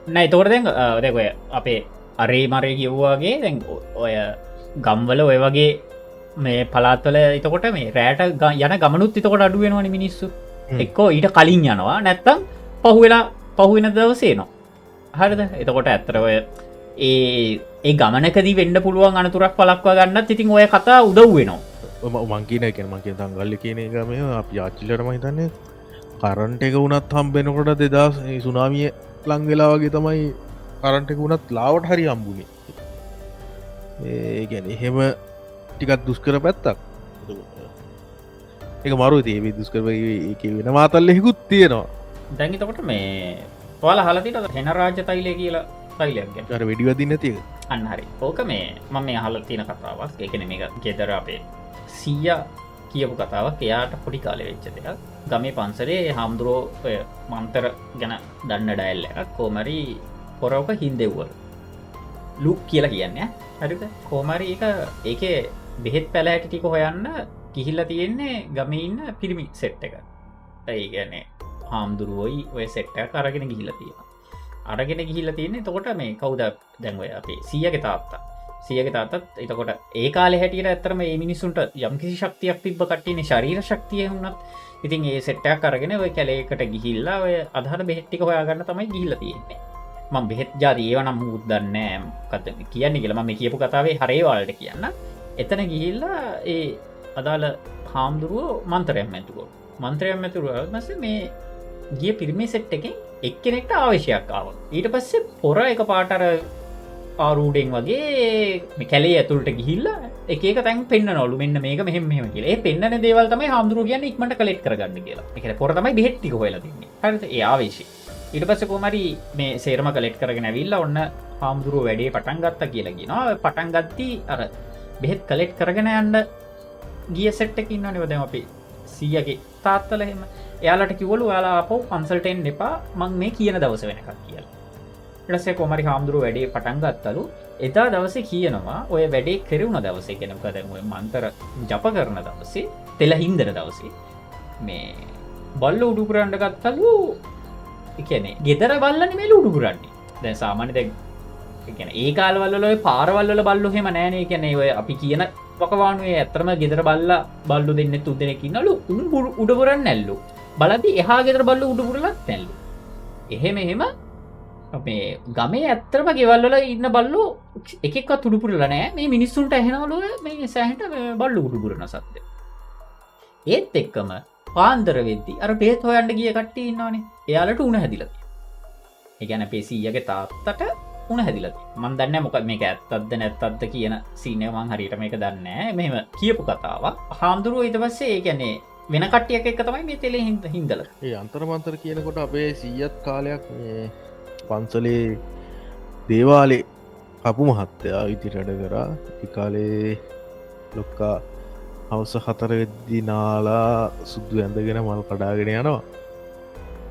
නෑ තෝර දැන් දෙකොය අපේ අරේ මරය කිව්වාගේ දැන් ඔය ගම්වල ඔය වගේ මේ පලාත්වල එතකොට මේ රෑට යන ගමනුත් එතකොට අඩුවෙනවනි මිනිස්සු එක්කෝ ඊට කලින් යනවා නැත්තම් පහුවෙලා පහුවෙන දවසේනවා හරිද එතකොට ඇත්තරවය ඒ ගමනකදී වෙන්න පුළුවන් අනතුරක් පලක්වා ගන්නත් ඉතින් ඔය කතා උදව් වෙනවා මංකින එක මගේ තංගල්ල කියන එක මේ අප යාච්චිලටම හිතන්නේ කරන්ට එක වුණත් හම්බෙනකොට දෙදස් සුනාමිය ලංවෙලා වගේ තමයි කරන්ට එක වුණත් ලාවට හරි හම්බුණේ ඒ ගැන එහෙම ටිකත් දුස්කර පැත්තක් එක මරු ඒ දුස්කර එක වෙන මාතල්ලෙහිකුත් තියෙනවා දැඟිතකොට මේ පල හලතිට හෙන රාජ්‍ය තයිලය කියලා තයිලයක් අර වැඩිවදින්න තිය අන්නහරි ඕක මේ මම මේ හල තියෙන කතාවක් ඒකන මේ ගෙදර අපේ සීය කියපු කතාවක් එයාට පොඩි කාලෙ වෙච්ච දෙයක් ගමේ පන්සරේ හාමුදුරෝ මන්තර ගැන දන්න ඩැල්ල එකක් කෝමරි පොරවක හින්දෙව්වල ලුක් කියලා කියන්න හරිද කෝමරි එක ඒක බෙහෙත් පැලෑටි ටික හොයන්න කිහිල්ල තියෙන්නේ ගමඉන්න පිරිමි සෙට් එක ඇයි ගැනේ හාමුදුරුවයි ඔය සෙට්ටක් අරගෙන ගිහිල තියෙන අරගෙන ගිහිල්ල තියෙන්නේ තකොට මේ කවුද දැන්වය අපේ සියගේ තාත්තා සියගේ තාත්තත් එතකොට ඒ කාල හැටියට ඇතරම ඒ මිනිසුන්ට යම්කිසි ශක්තියක් තිබ්බ කට්ටියන ශරීර ශක්තිය වුණත් ඉතින් ඒ සෙට්ටයක් අරගෙන ඔය කැලේකට ගිහිල්ලා ඔය අදහර බෙහෙට්ටික හොයාගන්න තමයි ගිහිල්ල තියෙන්නේ මං බෙහෙත් ජාති ඒව නම් උද්දන්නෑ කත කියන්නේ කියලම මේ කියපු කතාවේ හරේවාලට කියන්න එතන ගිහිල්ලා ඒ අදාළ හාමුදුරුව මන්තරයම් ඇතුකෝ මන්ත්‍රයම් ඇතුරුව මස මේ ගිය පිරිමි සෙට් එකෙන් එක්කෙනෙක්ට ආවශ්‍යයක් ආව ඊට පස්සේ පොර එක පාටර ආරූඩෙන් වගේ කැලේ ඇතුළට ගිහිල්ලා එක තැන් පෙන්න්න නොලු මෙන්න මේක මෙහෙම මෙම කියලා පෙන්න්න දේවල් තමයි හාමුදුරුව කියන්න ඉක්මට කලෙට් කරගන්න කියලා එක පොරතමයි බෙහෙට්ටික හොලා තින්නේ හරිත ඒ ආවේශය ඊට පස්ස කොමරි මේ සේරම කලෙට් කරගෙන ඇවිල්ල ඔන්න හාමුදුරුව වැඩේ පටන් ගත්ත කියලාගෙනවා පටන් ගත්ති අර බෙහෙත් කලෙට් කරගෙන යන්න ගිය සෙට්ටකින්න නිවදම අපේ සීයගේ තාත්තල එහෙම එයාලට කිවලු යාලා පව් පන්සල්ටෙන් එපා මං මේ කියන දවස වෙනකක් කියලා ටසේ කොමරි හාමුදුරුව වැඩේ පටන් ගත්තලු එදා දවසේ කියනවා ඔය වැඩේ කෙරුණ දවසේ කෙනක දැන්ව මන්තර ජප කරන දවසේ තෙල හින්දර දවසේ මේ බල්ල උඩුපුරන්ඩ ගත්තලු එකනේ ගෙදර බල්ලන මේල උඩුපුරන්නේ දැන් සාමාන්‍ය දැන් ඒ කාලවල්ල පාරවල්ල බල්ලු හෙම නෑනේ කැනේ ඔය අපි කියන පකවානුවේ ඇතරම ගෙදර බල්ල බල්ලු දෙන්න තුදෙනෙකින්නලු උන් උඩපුරන් නැල්ලු බලදි එහා ගෙදර බල්ල උඩපුරලත් නැල්ලු එහෙම එහෙම අපේ ගමේ ඇත්තරම ගෙවල්ල ඉන්න බල්ලු එකක් තුඩුපුරල නෑ මේ මිනිස්සුන්ට ඇහෙනවලුව මේ සෑහට බල්ලු උඩුපුරණ සත්‍ය ඒත් එක්කම පාන්දර වෙද්දි අර පේත් හොයන්ට ගිය කට්ටි ඉන්නවානේ එයාලට උන හැදිලති ඒගැන පේසීයගේ තාත්තට උන හැදිලති මන් දන්න මොක මේක ඇත්තත්ද නැත්තත්ද කියන සීනයමං හරිට මේක දන්න මෙම කියපු කතාවක් හාමුදුරුව ඉත පස්සේ ඒ ගැනේ වෙන කට්ටියක් එක තමයි මේ තෙලේ හින්දල ඒ අන්තර්මන්තර කියනකොට අපේ සීයත් කාලයක් පන්සලේ දේවාලේ කපු මහත්තයා ඉතිරට කරා එකකාලේ ලොක්කා හවස 4 වෙද්දි නාලා සුද්දු ඇඳගෙන මල් කඩාගෙන යනවා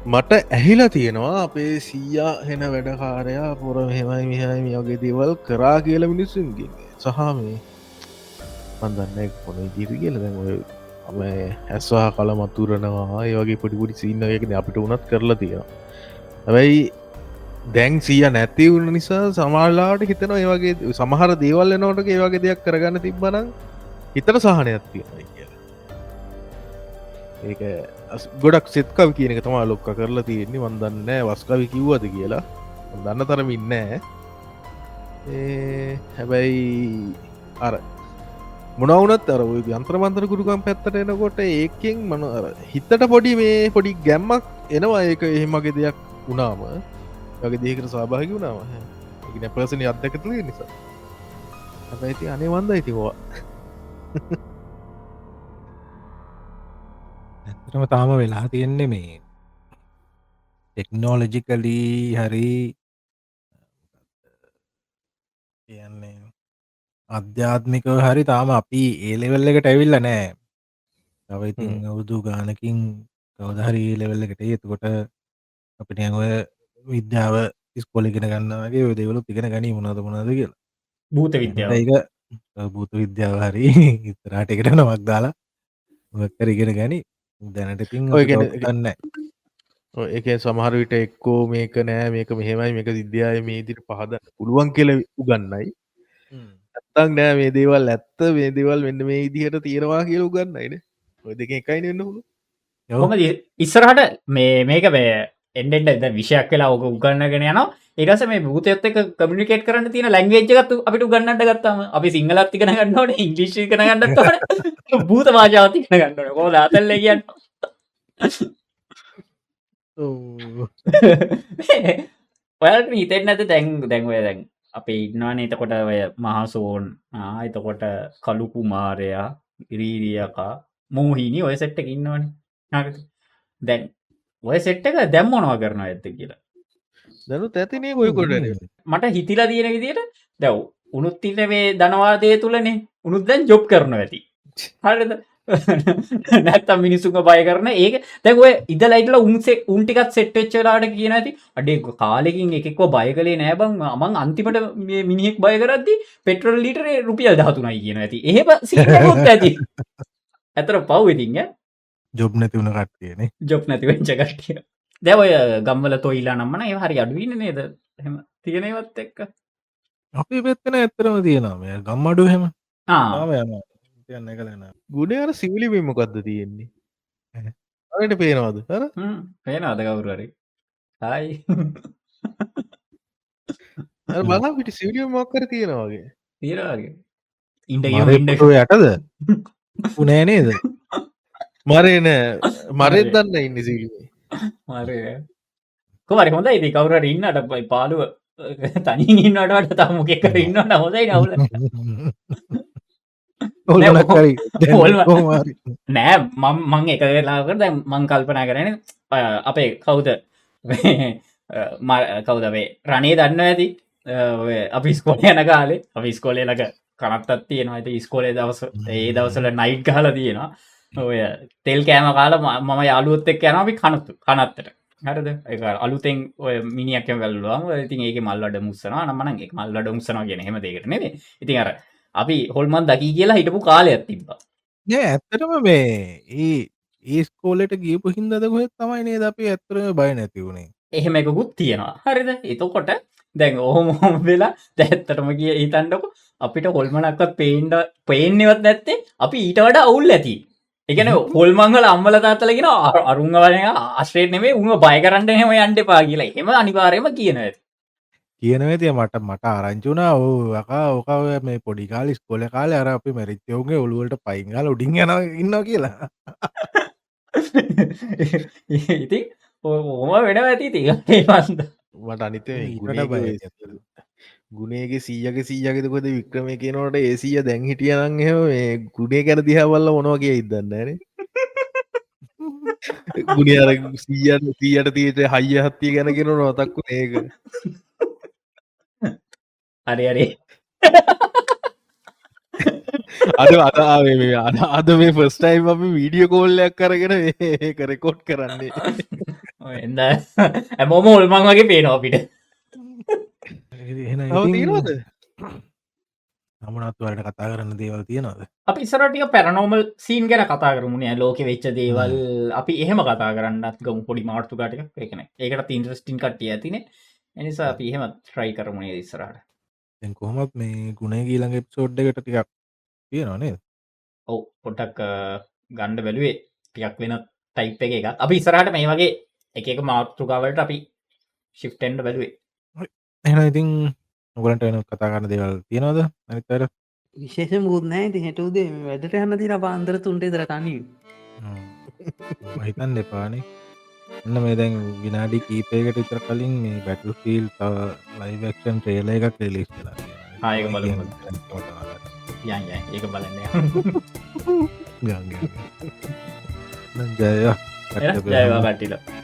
මට ඇහිලා තියෙනවා අපේ සීයා හෙන වැඩකාරයා පොර මෙහෙමයි මෙහයි මියගේ දේවල් කරා කියල මිනිස්සුන්ගේ සහ මේ පන්දන්න පොන ජිරි කියල දැන් ඔය අම ඇස්වා කල මතුරනවා ඒවගේ පොඩිපුඩි සින්නයකන අපිට උනත් කරලා තියෙනවා හැබැයි දැන් සිය නැති වුණ නිසා සමාල්ලාට හිතන ඒවගේ සමහර දේවල් නෝට ඒවගේ දෙයක් කරගන්න තිබ්බන හිතර සහනයක් තියෙනයි කියලා ඒක ගොඩක් සෙත්කව කියන එක තමා ලොක්ක කරලා තියෙන්නේ වන්දන්න වස්කවි කිව්වද කියලා දන්න තරමින්න හැබැයි අර මොනවනත් අර යන්ත්‍රමන්තර ගුරුකම් පැත්තට එනකොට ඒකෙන් මන හිතට පොඩි මේ පොඩි ගැම්මක් එනවා ඒක එහෙමගේ දෙයක් වුණාම වගේ දේකට සභාගි වුණාම ගෙන පර්සන අත්දැකතුල නිසා ඇති අනේ වන්ද ඉතිවා ඇතරම තාම වෙලා තියෙන්නේ මේ ටෙක්නෝලොජිකලී හරි කියන්නේ අධ්‍යාත්මිකව හරි තාම අපි ඒ ලෙවල් එකට ඇවිල්ලා නෑ. තව ඉතින් අවුරුදු ගානකින් කවදා හරි ඒ ලෙවල් එකට එයි. එතකොට අපිට නිකන් ඔය විද්‍යාව ඉස්කෝලේ ඉගෙන ගන්නවා වගේ ඔය දේවලුත් ඉගෙන ගනී මොනවද කියලා. භූත විද්‍යාව. ඒක භූත විද්‍යාව හරි ඉස්සරහට එකට නමක් දාලා මොකක් හරි ඉගෙන ගනි. දැනට ඉතින් ඔය අපිට කියන්නේ- ඔක් දන්නේ නෑ. ඒක සමහර විට එක්කෝ මේක නෑ මේක මෙහෙමයි මේක විද්‍යාව මේ විදිහට පහදන්න පුළුවන් කියලා උගන්නයි. නැත්තම් නෑ මේ දේවල් ඇත්ත මේ දේවල් මෙන්න මේ විදිහට තියෙනවා කියලා උගන්නයිනේ. ඔය දෙකෙන් එකයිනේ වෙන්න පුළුවන්. ඔව්. කොහමද ඉස්සරහට මේක එන්ඩෙන්ඩ ද විෂයක් වෙලා ඕක උගන්නගෙන යන ඒකස මේ භූතයත් එක කමිනිකේට කරන්න තියෙන ලැංග්වේජ් එකත් අපිට උගන්නන්න ගත්තාම අපි සිංහලත් ඉගෙන ගන්න ඕනේ ඉංග්‍රීසි ඉගෙන ගන්නත් ඕනේ භූත භාෂාවත් ඉගෙන ගන්න ඕනේ කොහොමද අතල්ලේ කියන්නේ ඔයාලට හිතෙන්නේ නැද්ද දැන් ඔය දැන් අපේ ඉන්නවනේ එතකොට ඔය මහසෝන් එතකොට කළු කුමාරයා ඉරීරියකා මෝහිනී ඔය සෙට් එක ඉන්නවනේ හරිද දැන් ඔය සෙට් එක දැන් මොනවා කරනවා ඇත්ත කියලා දැනුත් ඇතිනේ ඔය කොටනේ. මට හිතිලා තියෙන විදිහට දැන් උනුත් ඉන්නේ මේ ධනවාදය තුලනේ උනුත් දැන් ජොබ් කරනවා ඇති හරිද නැත්තම් මිනිස්සුන්ව බය කරන ඒක දැන් ඔය ඉඳලා ඉඳලා උන් ටිකක් සෙට් වෙච්ච වෙලාවට කියන ඇති අඩේ කාලෙකින් එකෙක්ව බය කළේ නෑ බං මං අන්තිමට මේ මිනිහෙක් බය කරද්දි පෙට්‍රල් ලීටරේ රුපියල් 13යි කියන ඇති එහෙම සීන් එකක් ඇති ඇතර පව් ඉතින් ඈ ජොබ් නැති වුණ කට්ටියනේ. ජොබ් නැති වෙච්ච කට්ටිය දැන් ඔය ගම්වල තොইলা නම්මන ඒව හරි අඩු ඉන්නේ නේද එහෙම තියෙන ඒවත් එක්ක අපේ පැත්තේ නෑ ඇත්තටම තියෙනවා. මේ ගම්මඩුව එහෙම. ආ තාම යනවා. කියන්න එක නෑ. ගුණේ අර සිවිලි මේ මොකද්ද තියෙන්නේ? ඈ. අරට පේනවද? අර පේනවද කවුරු හරි හායි අර බලන්න පිට සිවිලි මොකක් කර තියෙනවා වගේ. තියනවාගේ මරේ ඉන්ඩ පොටෝ යටද? උනේ නේද? මරේ නෑ මරෙත් දන්න ඉන්නේ සිවිලි. මරය කොමරි හොඳ ඉති කවුරට ඉන්නට පයි පාලුව තනින් ඉන්නට වට තම මොකෙක්කර ඉන්නට හොඳයි නවල ඕලක් හරි. ඕල්ම- කොහොම හරි. නෑ මං එක වෙලාකට දැන් මං කල්පනා කරන අපේ කවුද කවුදවේ රනේ දන්න ඇති අපි ස්කෝල යන කාලේ අපි ස්කෝලේ ලක කනත්තත් තියෙනවා ඇති ස්කෝලේ දවස ඒ දවසල නයිට් කාල තියෙනවා ඔය තෙල් කෑම කාල මම යාලුවොත් එක් යන අපි කනත්තට හරද එක අලුතෙන් ඔය මිනිියක්කම වැල්ලුවම ඉතින් ඒක මල්ලඩ මුස්සනවා නම්මන එක මල්ලඩ මුස්සනවා කියෙන හෙම දෙකට නෙේ ඉතින් අර අපි හොල්මන් දකි කියලා හිටපු කාලයක් තිබ්බා නෑ ඇත්තටම මේ ඒ ස්කෝලට ගියපු හින්දද කොහෙත් තමයි නේද අපි ඇත්තරම බය නැති වුණේ. එහෙම එකකුත් තියෙනවා හරිද එතකොට දැන් ඔහොම වෙලා දැත්තටම කිය හිතන්ඩක අපිට හොල්මනක්වත් පේන්නවත් නැත්තේ අපි ඊට වඩ අවුල් ඇති එකන හොල්මංගල අම්මල තාත්තලගෙන අරුංග වලය ආශ්‍රය නෙමේ උම බය කරන්න හෙම යන්ට පා කියලා හෙම අනිවාරයම කියන ඇති කියනවතිය මට ආරංචුනා ඕකා ඕකව මේ පොඩිකාල ස්කොල කාල අර අපි මැරිච්චයෝගේ ඔළුවලට පයිංගල උඩින් යන ඉන්න කියලා. ඉති ඕම වැඩ ඇති තිග ඒපන්ද මට අනිත ඊට බය ඇති. ගුණේගේ සීයක සීයකතකොද වික්‍රම කියනවට ඒසිය දැන් හිටිය නං එහ මේ ගුණේ ගැන දිහාවල්ල මොනවා කිය ඉදන්නන ගුණ අර සීයට සීයට තියට හයිය හත්තිය ගැන කෙන නොතක්කු ඒක හරි හරි අද මේ ෆස්ටයිම් අපි වීඩියෝ කෝල්ලයක් කරගෙන ඒක රෙකෝඩ් කරන්නේ එද ඇමෝම ඔල්මං වගේ පේනවා අපිට තීරෝද නමුණත් වලට කතා කරන්න දේවල් තියෙනවද? අපි ඉස්සරටික පැරනෝමල් සීන් ගැන කතා කරමුණේ ලෝක වෙච්ච දේවල් අපි එහෙම කතා කරන්නත් ගමු පොඩි මාර්තු කාටික එකන ඒකට ඉන්ට්‍රස්ටින් කටිය ඇතිනේ එනිසා අපි එහෙම ට්‍රයි කරමුණේ ඉස්සරට දැන් කොහොමත් මේ ගුණේ ඊළඟ එපිසෝඩ් එකට ටිකක් තියෙනවා නේද? ඔව් පොටක් ගණ්ඩ බැලුවේ ටිකක් වෙන ටයිප් එක එක අපි ඉස්සරහට මේ වගේ එක මාතෘකාවලට අපි ශිෆ්ටෙන්ඩ බැලුවේ එහෙනම් ඉතින් ඔයගලන්ට වෙන කතා කරන්න දේවල් තියෙනවද? අනිත් අයට විශේෂ මුූත්නෑ ඉති හෙටුදේ වැඩට යන්න තින පාන්දර තුන්ටේ දර තනී හිතන්න එපානේ. එන්න මේ දැන් විනාඩි කීපයකට විතර කලින් මේ Battlefield තව live action trailer එකක් release වෙලා තියෙනවා. ඒක බලමු. යන් ඒක බලන්න ගංග. ජය. ජයවා කටිලා